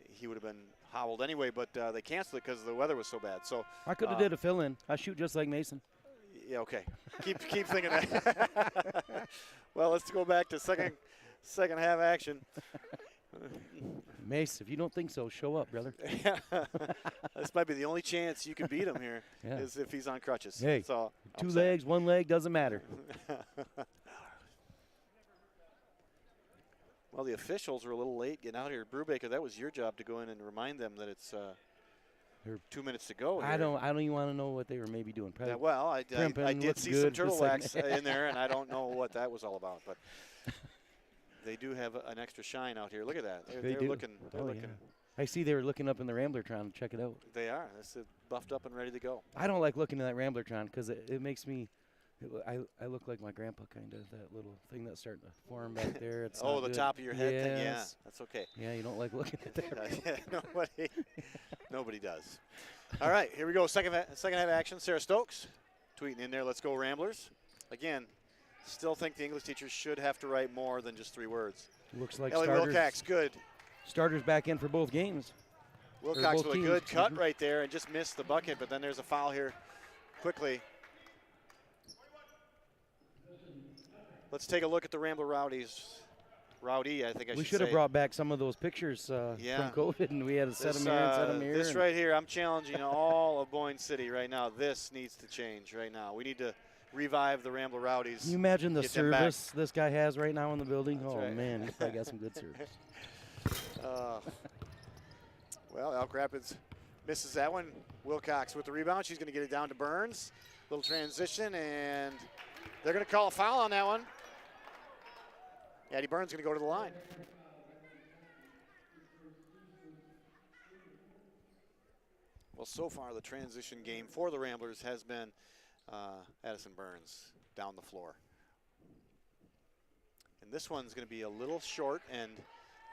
he would have been hobbled anyway, but they canceled it because the weather was so bad. So I could have did a fill-in. I shoot just like Mason. Yeah, okay. Keep thinking that. Well, let's go back to second half action. Mace, if you don't think so, show up, brother. This might be the only chance you can beat him here is if he's on crutches. Hey, so, two legs, one leg, doesn't matter. Well, the officials were a little late getting out here. Brubaker, that was your job to go in and remind them that it's 2 minutes to go. I don't even want to know what they were maybe doing. Yeah, well, I did see some turtle wax in there, and I don't know what that was all about. But they do have an extra shine out here. Look at that. They're looking. They're looking. Yeah. I see they were looking up in the Ramblertron to check it out. They are. It's buffed up and ready to go. I don't like looking at that Ramblertron because it makes me. I look like my grandpa, kind of, that little thing that's starting to form back there. It's the top of your head thing? Yeah, that's okay. Yeah, you don't like looking at that. Nobody does. All right, here we go. Second half action. Sarah Stokes tweeting in there, let's go Ramblers. Again, still think the English teachers should have to write more than just 3 words. Looks like Ellie starters. Wilcox, good. Starters back in for both games. Wilcox with a good cut right there and just missed the bucket, but then there's a foul here quickly. Let's take a look at the Rambler Rowdies. Rowdy, I think I should say. We should have brought back some of those pictures from COVID, and we had to set them here and set them here. This right here, I'm challenging all of Boyne City right now. This needs to change right now. We need to revive the Rambler Rowdies. Can you imagine the service this guy has right now in the building? That's oh, right. man, he's probably got some good service. Well, Elk Rapids misses that one. Wilcox with the rebound. She's going to get it down to Burns. Little transition, and they're going to call a foul on that one. Addie Burns going to go to the line. Well, so far the transition game for the Ramblers has been Addison Burns down the floor. And this one's going to be a little short, and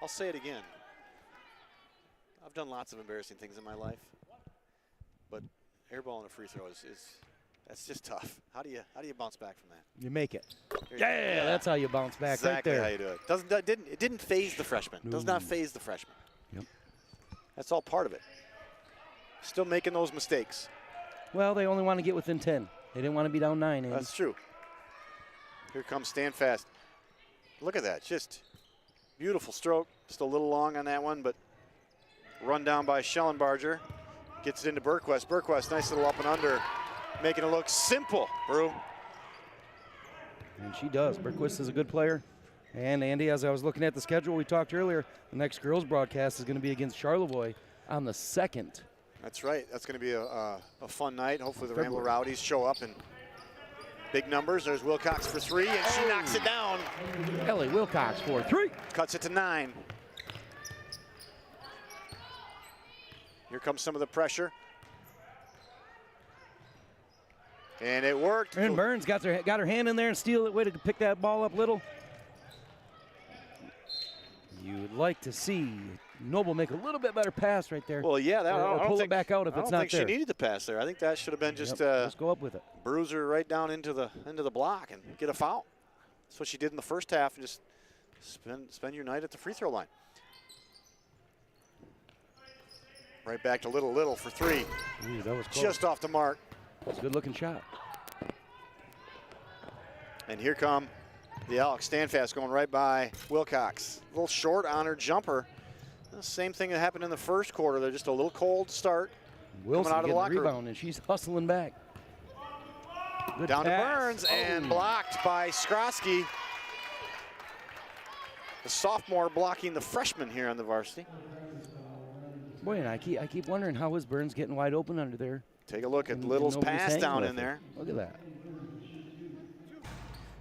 I'll say it again. I've done lots of embarrassing things in my life, but airball and a free throw is that's just tough. How do you bounce back from that? You make it. Yeah, that's how you bounce back exactly right there. How you do it. It didn't phase the freshman. Does not phase the freshman. Yep. That's all part of it. Still making those mistakes. Well, they only want to get within 10. They didn't want to be down 9. Andy. That's true. Here comes Standfast. Look at that. Just beautiful stroke. Just a little long on that one, but run down by Schellenbarger. Gets it into Berquist. Berquist, nice little up and under. Making it look simple, Brew. And she does. Berquist is a good player. And Andy, as I was looking at the schedule, we talked earlier, the next girls broadcast is going to be against Charlevoix on the 2nd. That's right. That's going to be a fun night. Hopefully the Rambler Rowdies show up in big numbers. There's Wilcox for 3, and she knocks it down. Ellie Wilcox for 3. Cuts it to 9. Here comes some of the pressure. And it worked. And Burns got her hand in there and steal it. Way to pick that ball up little. You would like to see Noble make a little bit better pass right there. Well, yeah, or pull it back out if it's not there. I don't think she needed the pass there. I think that should have been just let's go up with it. Bruiser right down into the block and get a foul. That's what she did in the first half, and just spend your night at the free throw line. Right back to Little for 3. Ooh, that was close. Just off the mark. That's a good looking shot. And here come the Elks. Standfast going right by Wilcox. A little short on her jumper. The same thing that happened in the first quarter. They're just a little cold start. Wilson coming out of the locker room. Rebound, and she's hustling back. Good down pass. to Burns and blocked by Skrosky. The sophomore blocking the freshman here on the varsity. Boy, and I keep wondering how is Burns getting wide open under there. Take a look at Little's pass down in there. Look at that.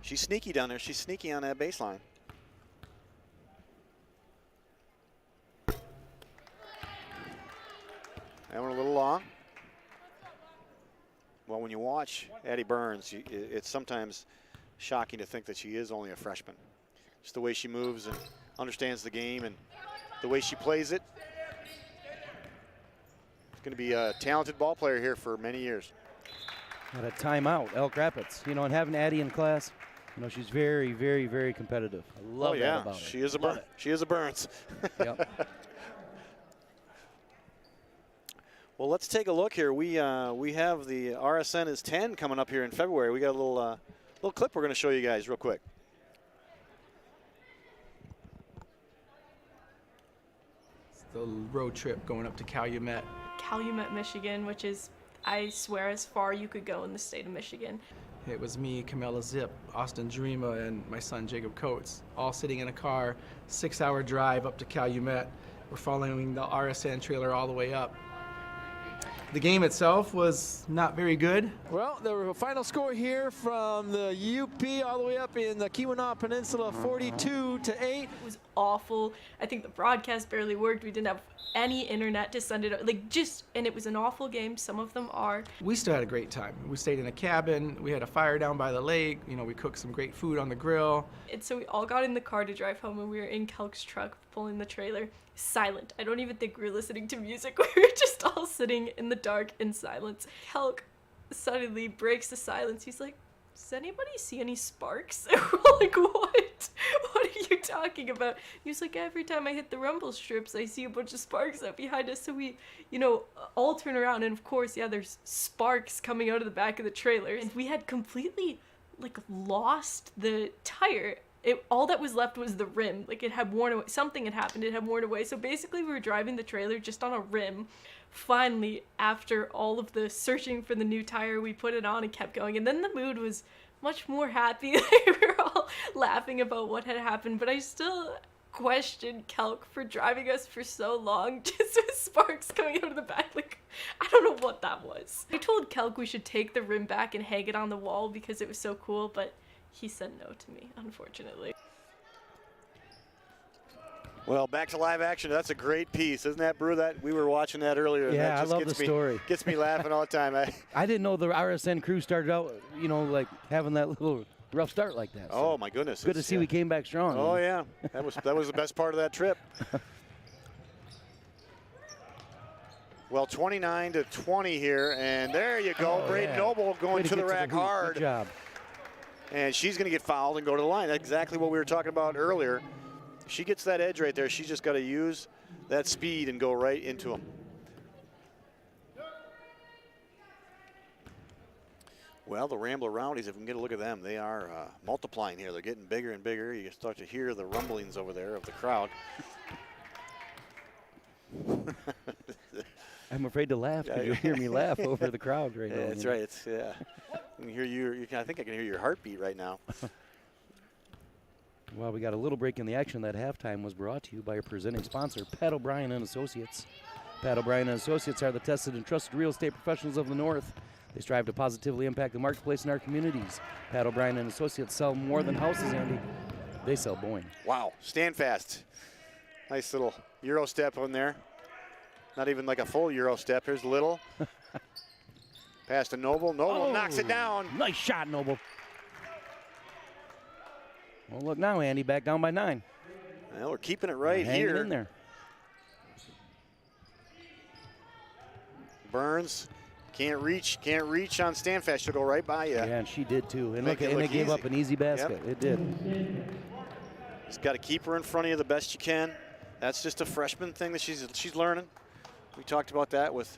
She's sneaky down there. She's sneaky on that baseline. That one a little long. Well, when you watch Addie Burns, it's sometimes shocking to think that she is only a freshman. Just the way she moves and understands the game and the way she plays it. Going to be a talented ball player here for many years. At a timeout, Elk Rapids. You know, and having Addie in class, you know, she's very, very, very competitive. I love that about her. She is a Burns. She is a Burns. Yep. Well, let's take a look here. We have the RSN is 10 coming up here in February. We got a little clip we're going to show you guys real quick. It's the road trip going up to Calumet. Calumet, Michigan, which is, I swear, as far you could go in the state of Michigan. It was me, Camilla Zip, Austin Dreama, and my son Jacob Coates, all sitting in a car, 6-hour drive up to Calumet. We're following the RSN trailer all the way up. The game itself was not very good. Well, the final score here from the UP all the way up in the Keweenaw Peninsula, 42-8. It was awful. I think the broadcast barely worked. We didn't have any internet to send it out. And it was an awful game. Some of them are. We still had a great time. We stayed in a cabin. We had a fire down by the lake. You know, we cooked some great food on the grill. And so we all got in the car to drive home, and we were in Kelk's truck pulling the trailer. Silent. I don't even think we were listening to music. We were just all sitting in the dark in silence. Kelk suddenly breaks the silence. He's like, does anybody see any sparks? And we're like, what? What are you talking about? He was like, every time I hit the rumble strips, I see a bunch of sparks up behind us. So we, all turn around, and of course, there's sparks coming out of the back of the trailer. And we had completely, lost the tire. All that was left was the rim. It had worn away. Something had happened. It had worn away. So basically, we were driving the trailer just on a rim. Finally, after all of the searching for the new tire, we put it on and kept going. And then the mood was much more happy. We were all laughing about what had happened. But I still question Kelk for driving us for so long just with sparks coming out of the back. Like, I don't know what that was. I told Kelk we should take the rim back and hang it on the wall because it was so cool, but he said no to me, unfortunately. Well, back to live action. That's a great piece, isn't that, Brew? That we were watching that earlier. And Yeah, that just I love the story. Gets me laughing all the time. I didn't know the RSN crew started out, you know, like having that little rough start like that. So oh my goodness! good to see we came back strong. Oh yeah, that was the best part of that trip. Well, 29-20 here, and there you go. Braden Noble going to the rack hard. Good job. And she's going to get fouled and go to the line. That's exactly what we were talking about earlier. She gets that edge right there. She's just got to use that speed and go right into him. Well, the Rambler Rowdies, if we can get a look at them, they are multiplying here. They're getting bigger and bigger. You start to hear the rumblings over there of the crowd. I'm afraid to laugh because you'll hear me laugh over the crowd right now. That's right. It's, yeah. I can hear you. I think I can hear your heartbeat right now. Well, we got a little break in the action. That halftime was brought to you by our presenting sponsor, Pat O'Brien and Associates. Pat O'Brien and Associates are the tested and trusted real estate professionals of the North. They strive to positively impact the marketplace in our communities. Pat O'Brien and Associates sell more than houses, Andy. They sell Boyne. Wow, stand fast. Nice little Euro step on there. Not even like a full Euro step. Here's Little. Pass to Noble. Noble knocks it down. Nice shot, Noble. Well, look now, Andy, back down by 9. Well, we're keeping it right hanging here. In there. Burns can't reach on Standfast. She'll go right by you. Yeah, and she did too. And look, and it gave up an easy basket. Yep. It did. Just got to keep her in front of you the best you can. That's just a freshman thing that she's learning. We talked about that with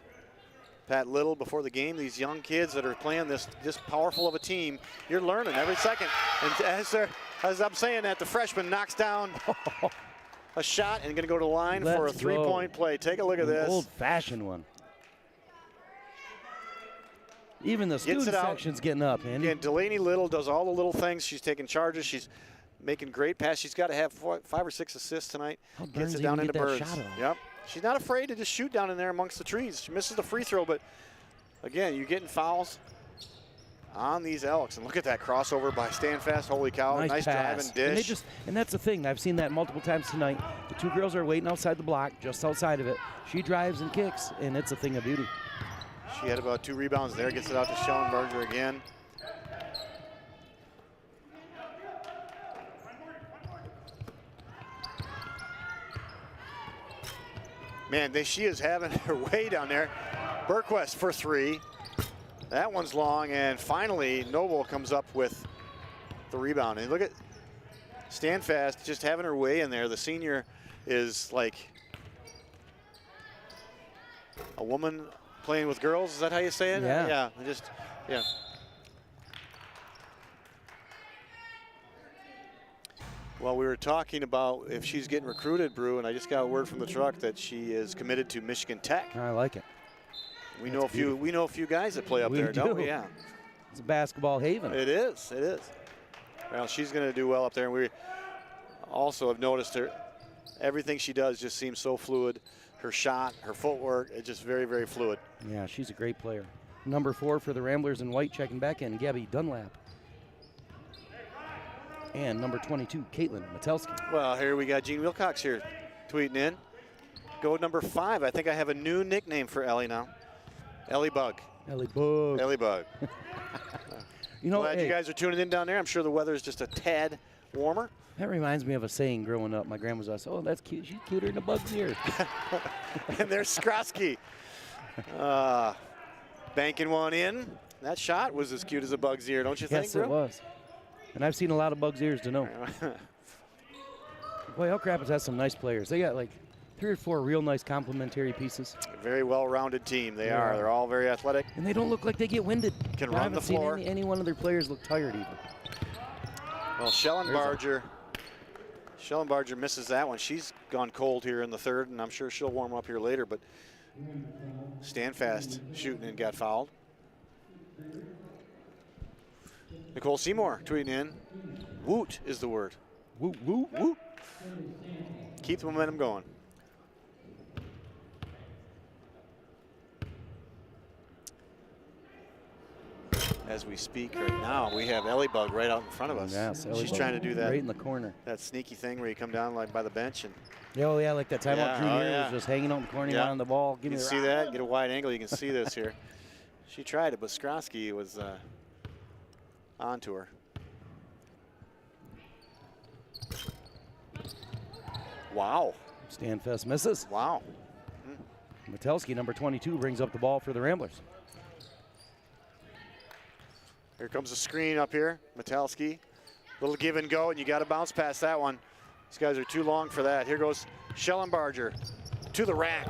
Pat Little before the game. These young kids that are playing this powerful of a team, you're learning every second. And as I'm saying that, the freshman knocks down a shot and going to go to the line for a three-point play. Take a look at this. Old-fashioned one. Even the student section's getting up, Andy. Again, Delaney Little does all the little things. She's taking charges. She's making great passes. She's got to have 5 or 6 assists tonight. Gets it down into Burns. Yep. She's not afraid to just shoot down in there amongst the trees. She misses the free throw, but again, you're getting fouls on these Elks. And look at that crossover by Standfast. Holy cow. Nice drive and dish. And that's the thing. I've seen that multiple times tonight. The two girls are waiting outside the block, just outside of it. She drives and kicks, and it's a thing of beauty. She had about 2 rebounds there. Gets it out to Schellenberger again. Man, she is having her way down there. Berquist for 3. That one's long, and finally Noble comes up with the rebound. And look at Standfast just having her way in there. The senior is like a woman playing with girls. Is that how you say it? Yeah. Yeah. Well, we were talking about if she's getting recruited, Brew, and I just got a word from the truck that she is committed to Michigan Tech. I like it. We know a few guys that play up there, don't we? Yeah. It's a basketball haven. It is. Well, she's going to do well up there, and we also have noticed her. Everything she does just seems so fluid. Her shot, her footwork, it's just very, very fluid. Yeah, she's a great player. Number 4 for the Ramblers in white checking back in, Gabby Dunlap. And number 22, Caitlin Metelsky. Well, here we got Gene Wilcox here tweeting in. Go number 5. I think I have a new nickname for Ellie now. Ellie Bug. Ellie Bug. Ellie Bug. You know, glad you guys are tuning in down there. I'm sure the weather is just a tad warmer. That reminds me of a saying growing up. My grandma was, oh, that's cute. She's cuter than a bug's ear. And there's Skrosky. Banking one in. That shot was as cute as a bug's ear, don't you think, bro? Yes, it was. And I've seen a lot of bug's ears to know. Boy, Elk Rapids has some nice players. They got like 3 or 4 real nice complementary pieces. A very well-rounded team. They are. They're all very athletic. And they don't look like they get winded. Can run the floor. I haven't seen any one of their players look tired even. Well, Schellenbarger misses that one. She's gone cold here in the 3rd, and I'm sure she'll warm up here later. But Standfast shooting and got fouled. Nicole Seymour tweeting in. Woot is the word. Woot, woot, woot. keep the momentum going. As we speak right now, we have Ellie Bug right out in front of us. Yes, she's trying to do that. Right in the corner. That sneaky thing where you come down like by the bench and. Oh yeah, like that timeout Yeah, Drew oh, here yeah. was just hanging out in the corner on the ball. You can see that. Get a wide angle. You can see this here. She tried it, but Skrosky was onto her. Wow. Stanfest misses. Wow. Metelsky, number 22, brings up the ball for the Ramblers. Here comes the screen up here. Metelsky. Little give and go, and you got to bounce past that one. These guys are too long for that. Here goes Schellenbarger to the rack.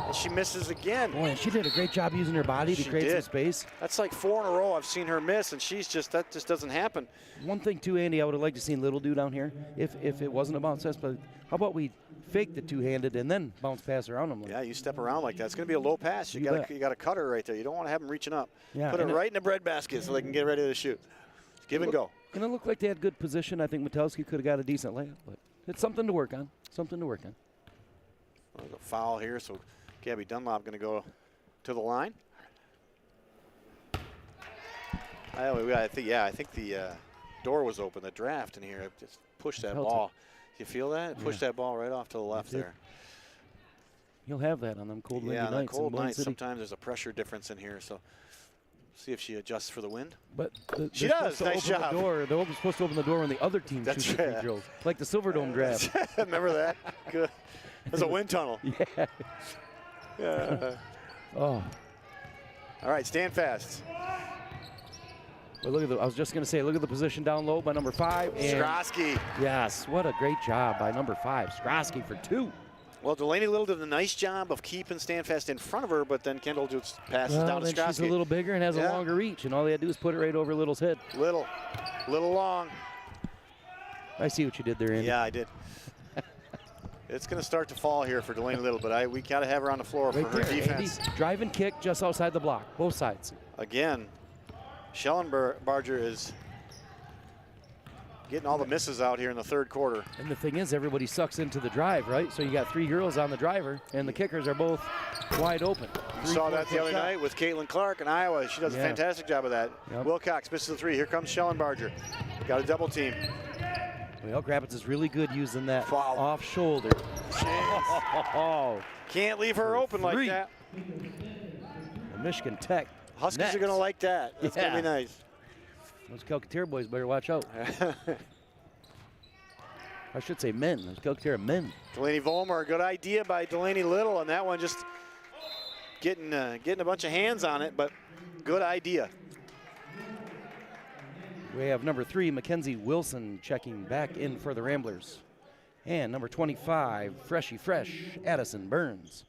And she misses again. Boy, and she did a great job using her body to create some space. That's like 4 in a row I've seen her miss, and that just doesn't happen. One thing too, Andy, I would have liked to seen Little do down here if it wasn't a bounce pass, but how about we fake the two-handed and then bounce pass around them? Yeah, you step around like that. It's going to be a low pass. You got to cut her right there. You don't want to have them reaching up. Yeah, Put it right in the breadbasket so they can get ready to shoot. Give and go. And it looked like they had good position. I think Metelsky could have got a decent layup, but it's something to work on. Something to work on. There's a foul here, so Gabby Dunlop going to go to the line. I think the door was open. The draft in here just pushed that ball. You feel that? It pushed that ball right off to the left there. You'll have that on them cold windy nights. Yeah, on cold in Boyne nights, City. Sometimes there's a pressure difference in here, so see if she adjusts for the wind. But she does. Nice job. They're supposed to open the door when the other team shoots the free throws, like the Silverdome draft. Remember that? Good. There's a wind tunnel. Yeah. Yeah. Oh. All right, stand fast. Well, look at I was just going to say, look at the position down low by number 5. Skrosky. Yes, what a great job by number 5. Skrosky for 2. Well, Delaney Little did a nice job of keeping Stanfast in front of her, but then Kendall just passes down to Skrosky. She's a little bigger and has a longer reach, and all they had to do is put it right over Little's head. Little long. I see what you did there, Andy. Yeah, I did. It's going to start to fall here for Delaney Little, but we got to have her on the floor for her defense. Andy, drive and kick just outside the block, both sides. Again, Schellenbarger is getting all the misses out here in the third quarter. And the thing is, everybody sucks into the drive, right? So you got 3 girls on the driver, and the kickers are both wide open. You saw that the other night with Caitlin Clark in Iowa. She does a fantastic job of that. Yep. Wilcox misses the 3. Here comes Schellenbarger. Got a double team. Well, Elk Rapids is really good using that off shoulder. Oh, can't leave her open like that. And Michigan Tech. Huskies are going to like that. That's going to be nice. Those Calcaterra boys better watch out. I should say men. Those Calcaterra men. Delaney Volmer, good idea by Delaney Little, and that one just getting a bunch of hands on it, but good idea. We have number 3, Mackenzie Wilson, checking back in for the Ramblers. And number 25, Freshy Fresh, Addison Burns.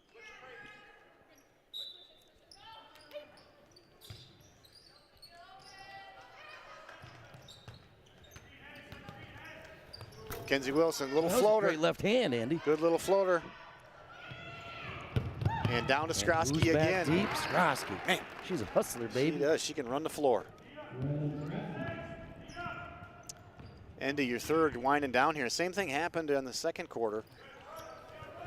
Mackenzie Wilson, little that floater. Was a great left hand, Andy. Good little floater. And down to Skrosky again. Deep, Skrosky. Man, she's a hustler, baby. She does. She can run the floor. End of your third, winding down here. Same thing happened in the second quarter.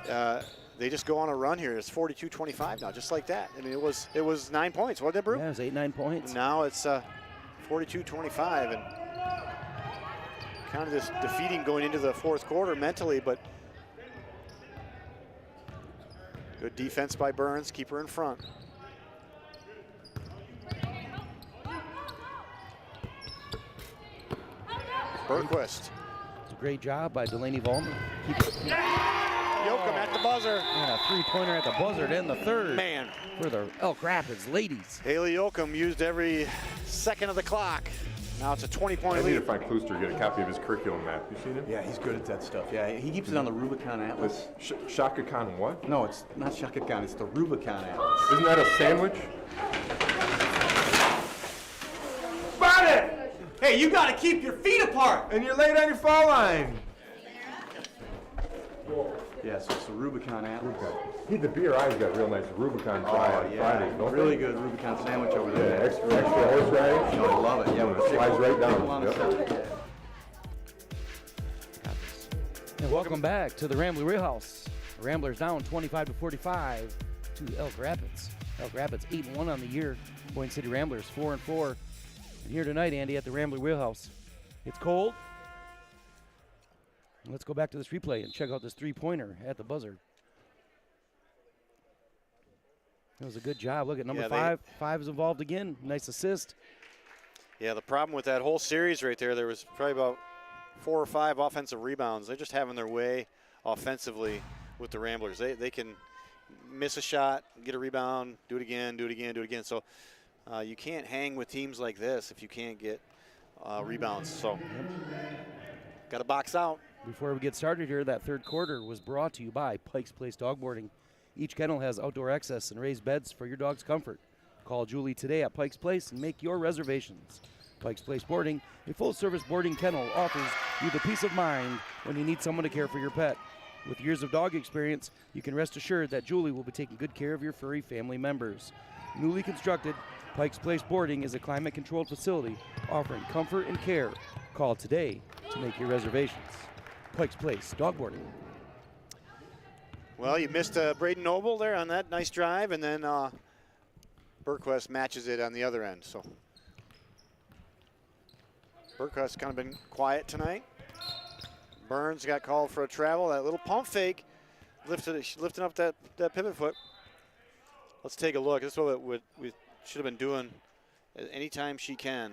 They just go on a run here. It's 42-25 now, just like that. I mean, it was 9 points, wasn't it, Brew? Yeah, it was 8, 9 points. Now it's 42-25, and kind of this defeating going into the fourth quarter mentally, but good defense by Burns. Keep her in front. Bergquist. It's a great job by Delaney Volmer. Yoakum at the buzzer. And a 3-pointer at the buzzer to end the third. Man. For the Elk Rapids ladies. Haley Yoakum used every second of the clock. Now it's a 20-point lead. I need to find Klooster, get a copy of his curriculum map. You seen it? Yeah, he's good at that stuff. Yeah, he keeps it on the Rubicon Atlas. Shaka Khan what? No, it's not Shaka Khan. It's the Rubicon Atlas. Isn't that a sandwich? Got it! Hey, you got to keep your feet apart. And you're late on your foul line. Yeah, so it's the Rubicon Atlas. The BRI's got real nice Rubicon Fridays, don't really they? good Rubicon sandwich over there. Yeah, extra horseradish. I love it. Yeah, with slides right down. on the side. Yeah, Welcome back to the Rambley Wheelhouse. The Ramblers down 25-45 to Elk Rapids. Elk Rapids 8-1 on the year. Boyne City Ramblers 4-4. And here tonight, Andy, at the Rambley Wheelhouse. It's cold. Let's go back to this replay and check out this three-pointer at the buzzer. It was a good job. Look at number 5. 5 is involved again. Nice assist. Yeah, the problem with that whole series right there was probably about 4 or 5 offensive rebounds. They're just having their way offensively with the Ramblers. They can miss a shot, get a rebound, do it again, do it again, do it again. So you can't hang with teams like this if you can't get rebounds. So got to box out. Before we get started here, that third quarter was brought to you by Pike's Place Dog Boarding. Each kennel has outdoor access and raised beds for your dog's comfort. Call Julie today at Pike's Place and make your reservations. Pike's Place Boarding, a full-service boarding kennel, offers you the peace of mind when you need someone to care for your pet. With years of dog experience, you can rest assured that Julie will be taking good care of your furry family members. Newly constructed, Pike's Place Boarding is a climate-controlled facility offering comfort and care. Call today to make your reservations. Pike's Place Dog Boarding. Well, you missed Braden Noble there on that nice drive, and then Burquest matches it on the other end. So Burquest kind of been quiet tonight. Burns got called for a travel. That little pump fake lifting up that pivot foot. Let's take a look. This is what we should have been doing anytime she can.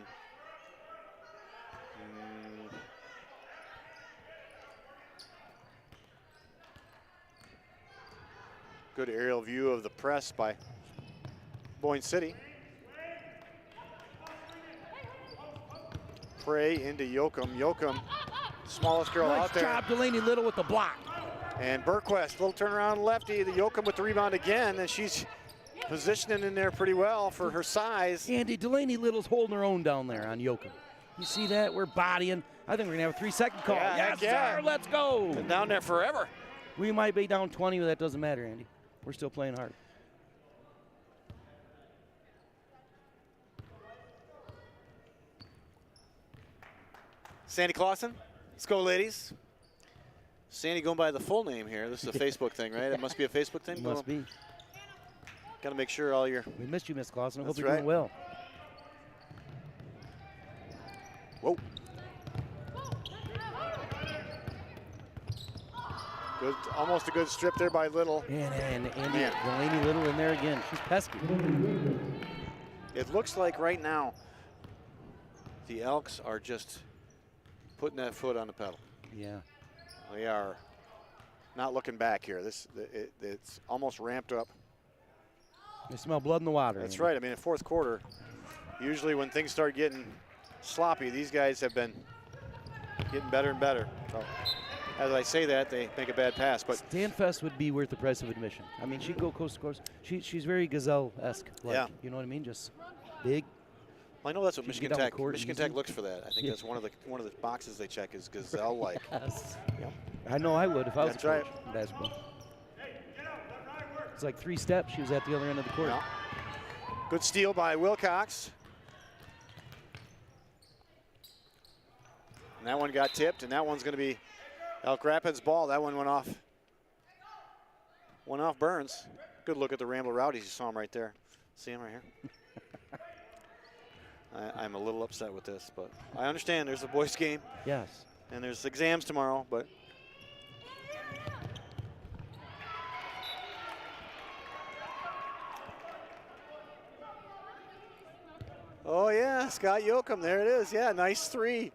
Good aerial view of the press by Boyne City. Prey into Yoakum. Yoakum, smallest girl out there. Nice job, Delaney Little with the block. And Burquest, little turnaround lefty. The Yoakum with the rebound again, and she's positioning in there pretty well for her size. Andy, Delaney Little's holding her own down there on Yoakum. You see that? We're bodying. I think we're going to have a 3-second call. Yeah, Yes, sir. Let's go. Been down there forever. We might be down 20, but that doesn't matter, Andy. We're still playing hard. Sandy Clausen, let's go, ladies. Sandy going by the full name here. This is a Facebook thing, right? It must be a Facebook thing? Must be. Got to make sure all your... We missed you, Miss Clausen. I hope That's you're doing well. Whoa. Good, almost a good strip there by Little. And Andy, Delaney Little in there again. She's pesky. It looks like right now the Elks are just putting that foot on the pedal. Yeah. They are not looking back here. It's almost ramped up. They smell blood in the water. That's Andy. right. I mean, in fourth quarter, usually when things start getting sloppy, these guys have been getting better and better. So, as I say that, they make a bad pass. But Stanfest would be worth the price of admission. I mean, she'd go coast to coast. She's very Gazelle-esque. Like, yeah. You know what I mean? Just big. Well, I know that's what She Michigan can get Tech. down the court Michigan easy. Tech looks for that. I think that's one of the boxes they check is Gazelle-like. Yes. Yep. I know I would if I was That's a coach right. in basketball. It's like 3 steps. She was at the other end of the court. Yeah. Good steal by Wilcox. And that one got tipped, and that one's going to be Elk Rapids' ball. That one went off. Went off Burns. Good look at the Rambler Rowdies. You saw him right there. See him right here? I'm a little upset with this, but I understand there's a boys' game. Yes. And there's exams tomorrow, but oh yeah, Scott Yoakum, there it is. Yeah, nice 3.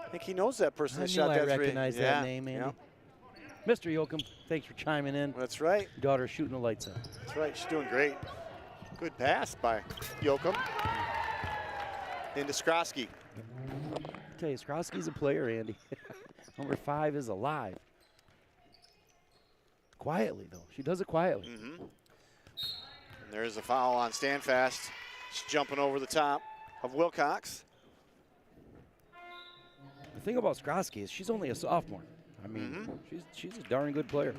I think he knows that person I that knew shot I that 3. recognize that name, Andy. Yeah. Mr. Yoakum, thanks for chiming in. That's right. Daughter shooting the lights out. That's right, she's doing great. Good pass by Yoakum. Into Skrosky. I tell you, Skrosky's a player, Andy. Number 5 is alive. Quietly, though. She does it quietly. Mm-hmm. And there's a foul on Standfast. She's jumping over the top of Wilcox. The thing about Skrosky is she's only a sophomore. I mean, she's a darn good player.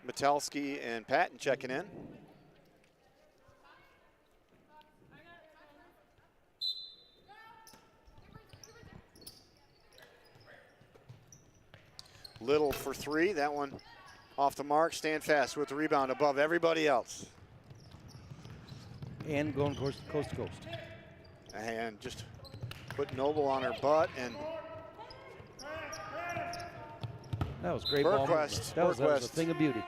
Metelsky and Patton checking in. Little for three. That one off the mark. Stand fast with the rebound above everybody else. And going coast to coast. And just put Noble on her butt. And that was great ball movement. That was a thing of beauty.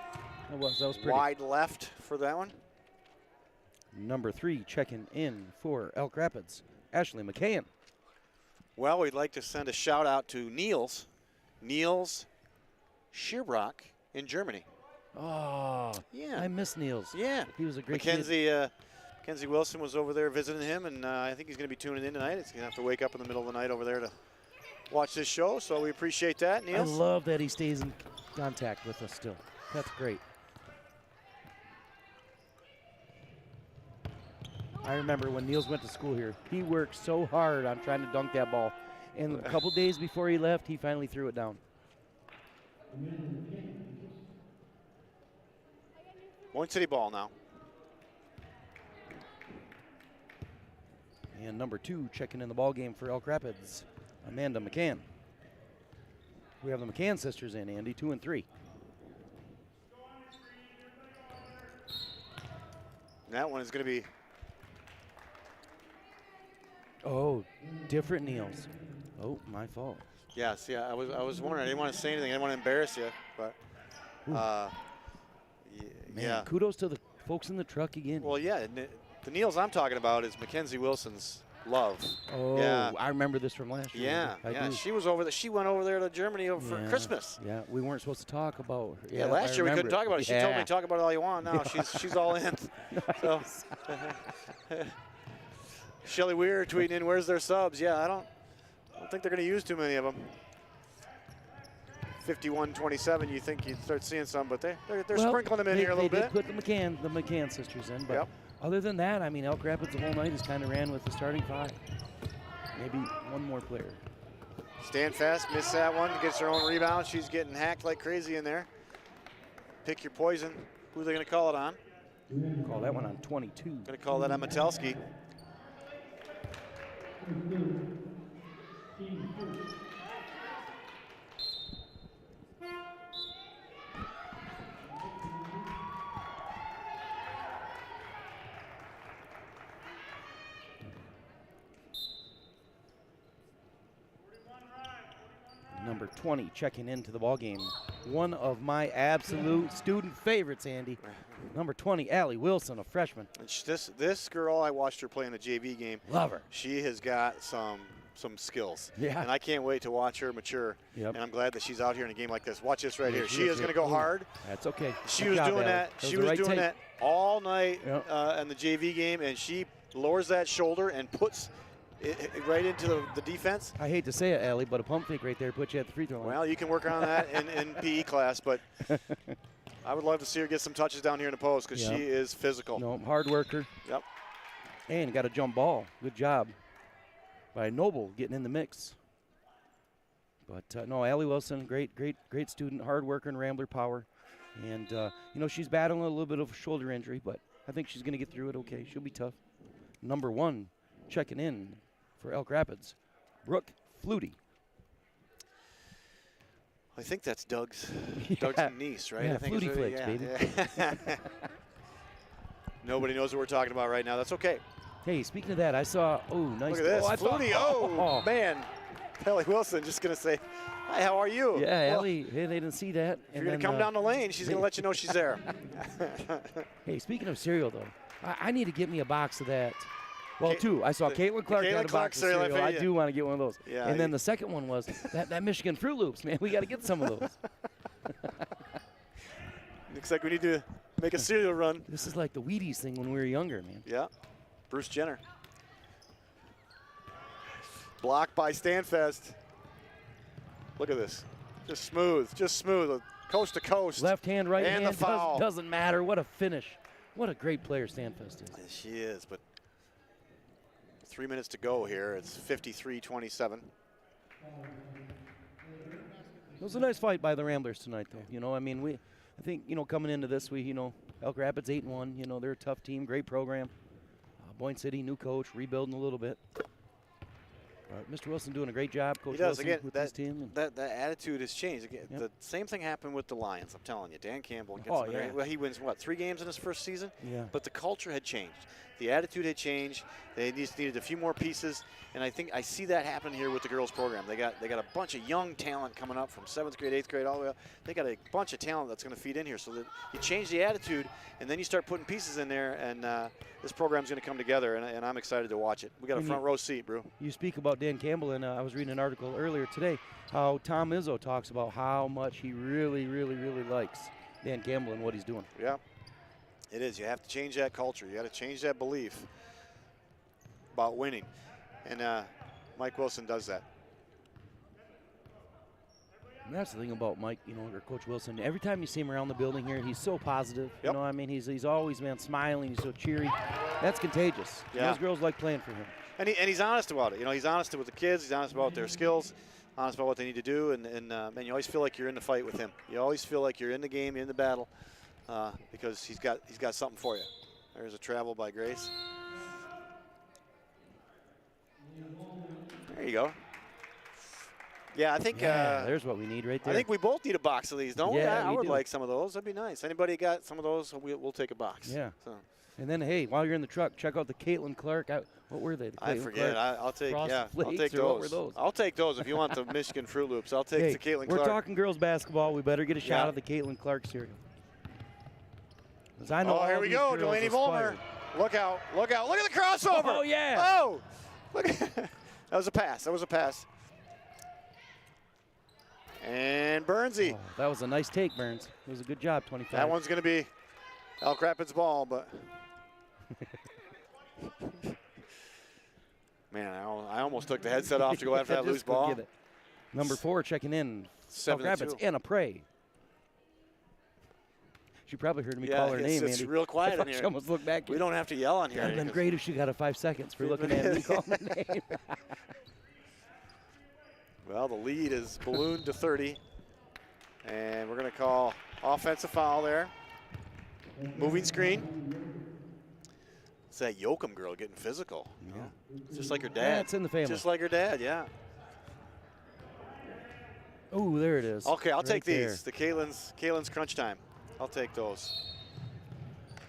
That was pretty. Wide left for that one. Number 3 checking in for Elk Rapids, Ashley McCann. Well, we'd like to send a shout out to Niels Schierbrock in Germany. Oh, yeah. I miss Niels. Yeah. He was a great Mackenzie Wilson was over there visiting him, and I think he's going to be tuning in tonight. He's going to have to wake up in the middle of the night over there to watch this show, so we appreciate that, Niels. I love that he stays in contact with us still. That's great. I remember when Niels went to school here, he worked so hard on trying to dunk that ball. And a couple days before he left, he finally threw it down. Boyne City ball now. And number 2 checking in the ball game for Elk Rapids, Amanda McCann. We have the McCann sisters in, Andy, 2 and 3. That one is going to be. Oh, different Niels. Oh, my fault. Yes, yeah. I was wondering. I didn't want to say anything. I didn't want to embarrass you, but. Man, yeah. Kudos to the folks in the truck again. Well, yeah. The Niels I'm talking about is Mackenzie Wilson's love. Oh, yeah. I remember this from last year. Yeah, yeah. She was over there. She went over there to Germany for Christmas. Yeah, we weren't supposed to talk about her. Yeah, last year we couldn't talk about it. She told me to talk about it all you want. Now she's all in. So, Shelly Weir tweeting in, "Where's their subs?" Yeah, I don't think they're going to use too many of them. 51-27, you think you'd start seeing some, but they're sprinkling them in here a little bit. They did put the McCann sisters in, but other than that, I mean, Elk Rapids the whole night has kind of ran with the starting 5. Maybe one more player. Stand fast, miss that one, gets her own rebound. She's getting hacked like crazy in there. Pick your poison. Who are they going to call it on? Call that one on 22. Going to call that on Metelski. Number 20 checking into the ball game. One of my absolute student favorites, Andy. Number 20, Allie Wilson, a freshman. And this girl, I watched her play in a JV game. Love her. She has got some skills. Yeah. And I can't wait to watch her mature. Yep. And I'm glad that she's out here in a game like this. Watch this right here. She is going to go hard. That's okay. She was doing that. She was doing that all night in the JV game, and she lowers that shoulder and puts it right into the defense. I hate to say it, Allie, but a pump fake right there puts you at the free throw line. Well, you can work on that in PE class, but I would love to see her get some touches down here in the post because she is physical. No, hard worker. Yep. And got a jump ball. Good job by Noble getting in the mix. But no, Allie Wilson, great student, hard worker and Rambler power. And, she's battling a little bit of a shoulder injury, but I think she's going to get through it okay. She'll be tough. Number 1 checking in for Elk Rapids, Brooke Flutie. I think that's Doug's niece, right? Yeah, I think Flutie Flakes, baby. Yeah. Nobody knows what we're talking about right now. That's okay. Hey, speaking of that, I saw, nice. Look at this, Flutie. Man. Ellie Wilson just going to say, hi, how are you? Yeah, well, Ellie, hey, they didn't see that. If you're going to come down the lane, she's going to let you know she's there. Hey, speaking of cereal, though, I need to get me a box of that. Well, 2. I saw Caitlin Clark had a box of cereal. I do want to get one of those. Yeah, and then the second one was that Michigan Fruit Loops, man. We got to get some of those. Looks like we need to make a cereal run. This is like the Wheaties thing when we were younger, man. Yeah. Bruce Jenner. Blocked by Stanfest. Look at this. Just smooth. Coast to coast. Left hand, right and hand. The foul. Doesn't matter. What a finish. What a great player Stanfest is. She is, but 3 minutes to go here. It's 53-27. It was a nice fight by the Ramblers tonight, though. I think, coming into this, Elk Rapids 8-1. They're a tough team, great program. Boyne City, new coach, rebuilding a little bit. Mr. Wilson doing a great job, Coach He does. Wilson, Again, with his team. that attitude has changed. Again, Yep. the same thing happened with the Lions. I'm telling you, Dan Campbell. Gets Oh, them yeah. well, he wins, 3 games in his first season? Yeah. But the culture had changed. The attitude had changed. They just needed a few more pieces, and I think I see that happen here with the girls program. They got a bunch of young talent coming up from 7th grade, 8th grade, all the way up. They got a bunch of talent that's going to feed in here. So that you change the attitude, and then you start putting pieces in there, and this program's going to come together, and I'm excited to watch it. We got a front row seat, bro. You speak about Dan Campbell, and I was reading an article earlier today how Tom Izzo talks about how much he really, really, really likes Dan Campbell and what he's doing. Yeah, it is. You have to change that culture. You got to change that belief about winning, and Mike Wilson does that. And that's the thing about Mike, or Coach Wilson. Every time you see him around the building here, he's so positive. Yep. I mean, he's always, man, smiling. He's so cheery. That's contagious. Yeah. Those girls like playing for him. And he's honest about it. He's honest with the kids. He's honest about their skills, honest about what they need to do. And man, you always feel like you're in the fight with him. You always feel like you're in the game, you're in the battle, because he's got something for you. There's a travel by Grace. There you go. Yeah, I think there's what we need right there. I think we both need a box of these, don't we? Yeah, I we would do. like some of those. That'd be nice. Anybody got some of those? We'll take a box. Yeah. So. And then, hey, while you're in the truck, check out the Caitlin Clark. What were they? The I Caitlin forget. Clark I'll take. Frosted Yeah, I'll Flakes, take or those. What were those? I'll take those if you want the Michigan Fruit Loops. I'll take Hey, the Caitlin we're Clark. talking girls basketball. We better get a shot Yeah. of the Caitlin Clark cereal. 'Cause I know Oh, all here we these go. girls Delaney aspire. Volmer. Look out. Look out. Look at the crossover. Oh, yeah. Oh. Look at that was a pass. That was a pass. And Burnsy. Oh, that was a nice take, Burns. It was a good job, 25. That one's going to be Elk Rapids ball, but man, I almost took the headset off to go after that loose Just go ball. get it. Number 4 checking in. 7-2. Elk Rapids, Anna Prey. She probably heard me Yeah, call her it's, name, it's Andy. real quiet in She here. almost looked back. We don't have to yell on here. It would have been great if she got a 5 seconds for looking at me calling her name. Well, the lead is ballooned to 30. And we're going to call offensive foul there. Moving screen. It's that Yoakum girl getting physical. Yeah. Just like her dad. Yeah, it's in the family. Just like her dad, yeah. Oh, there it is. Okay, I'll Right take there. these. The Kaylin's crunch time. I'll take those.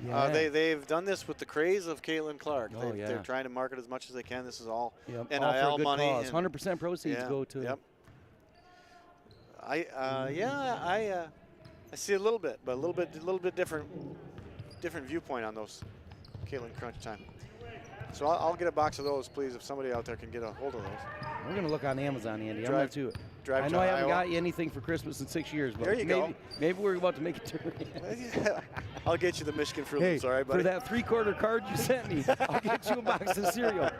Yeah. They've done this with the craze of Caitlin Clark. Oh, yeah. They're trying to market as much as they can. This is all Yep, NIL all for a good money. cause. and- 100% proceeds yeah, go to. Yep. I see a little bit, but a little bit different viewpoint on those Caitlin crunch time. So I'll get a box of those, please, if somebody out there can get a hold of those. We're going to look on Amazon, Andy. I'm Drive- not too. drive I to know I haven't Iowa. got you anything for Christmas in 6 years, but There you go. maybe we're about to make it to I'll get you the Michigan Fruit Hey, Loops, all right, buddy? for that 3/4 card you sent me, I'll get you a box of cereal.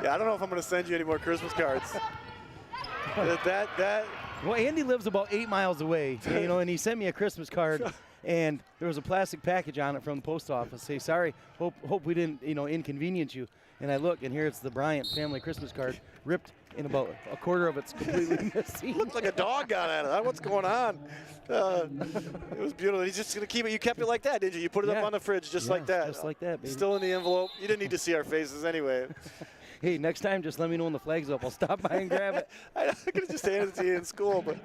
Yeah, I don't know if I'm going to send you any more Christmas cards. that. Well, Andy lives about 8 miles away, and he sent me a Christmas card, and there was a plastic package on it from the post office. Say, sorry, hope we didn't, inconvenience you. And I look, and here it's the Bryant family Christmas card, ripped in about a quarter of it's completely missing. Looked like a dog got at it. What's going on? It was beautiful. He's just going to keep it. You kept it like that, didn't you? You put it up on the fridge just like that. Just like that, baby. Still in the envelope. You didn't need to see our faces anyway. Hey, next time, just let me know when the flag's up. I'll stop by and grab it. I could have just handed it to you in school, but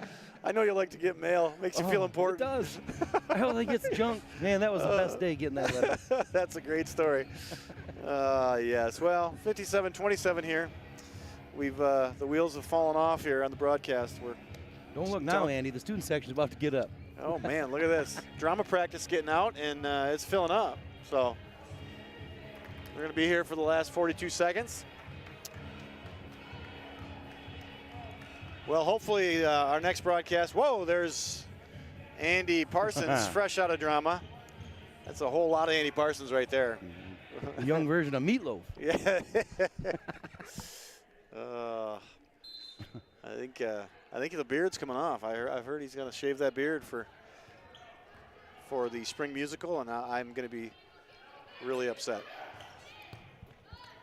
I know you like to get mail. Makes you feel important. It does. I don't think it's junk. Man, that was the best day getting that letter. That's a great story. Yes. Well, 57-27 here. We've the wheels have fallen off here on the broadcast. Don't look now, Andy. The student section's about to get up. Oh man, look at this. Drama practice getting out, and it's filling up. So we're going to be here for the last 42 seconds. Well, hopefully our next broadcast. Whoa, there's Andy Parsons, fresh out of drama. That's a whole lot of Andy Parsons right there. A young version of Meatloaf. Yeah. I think the beard's coming off. I've heard he's going to shave that beard for the spring musical, and I'm going to be really upset.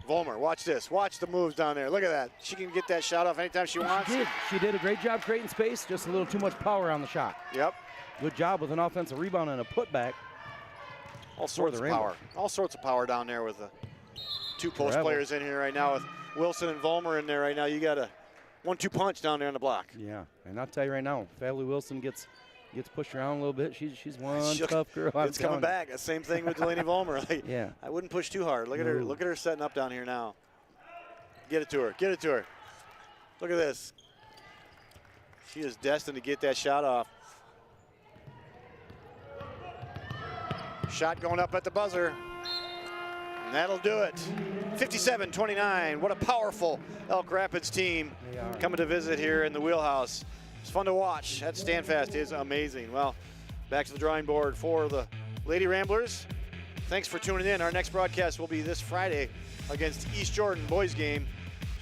Volmer, watch this. Watch the moves down there. Look at that. She can get that shot off anytime she wants. She did a great job creating space, just a little too much power on the shot. Yep. Good job with an offensive rebound and a putback. All sorts of power. All sorts of power down there with the two post players in here right now with Wilson and Vollmer in there right now. You got a 1-2 punch down there on the block. Yeah, and I'll tell you right now, Fadley Wilson gets pushed around a little bit. She's one tough girl. It's coming back. The same thing with Delaney Vollmer. Like, yeah. I wouldn't push too hard. Look at her. Look at her setting up down here now. Get it to her. Get it to her. Look at this. She is destined to get that shot off. Shot going up at the buzzer. And that'll do it. 57-29. What a powerful Elk Rapids team coming to visit here in the wheelhouse. It's fun to watch. That Standfast is amazing. Well, back to the drawing board for the Lady Ramblers. Thanks for tuning in. Our next broadcast will be this Friday against East Jordan boys game.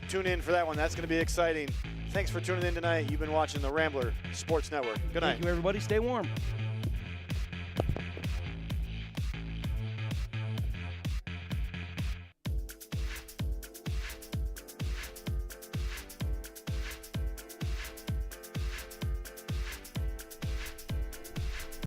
Tune in for that one. That's going to be exciting. Thanks for tuning in tonight. You've been watching the Rambler Sports Network. Good night. Thank you, everybody. Stay warm.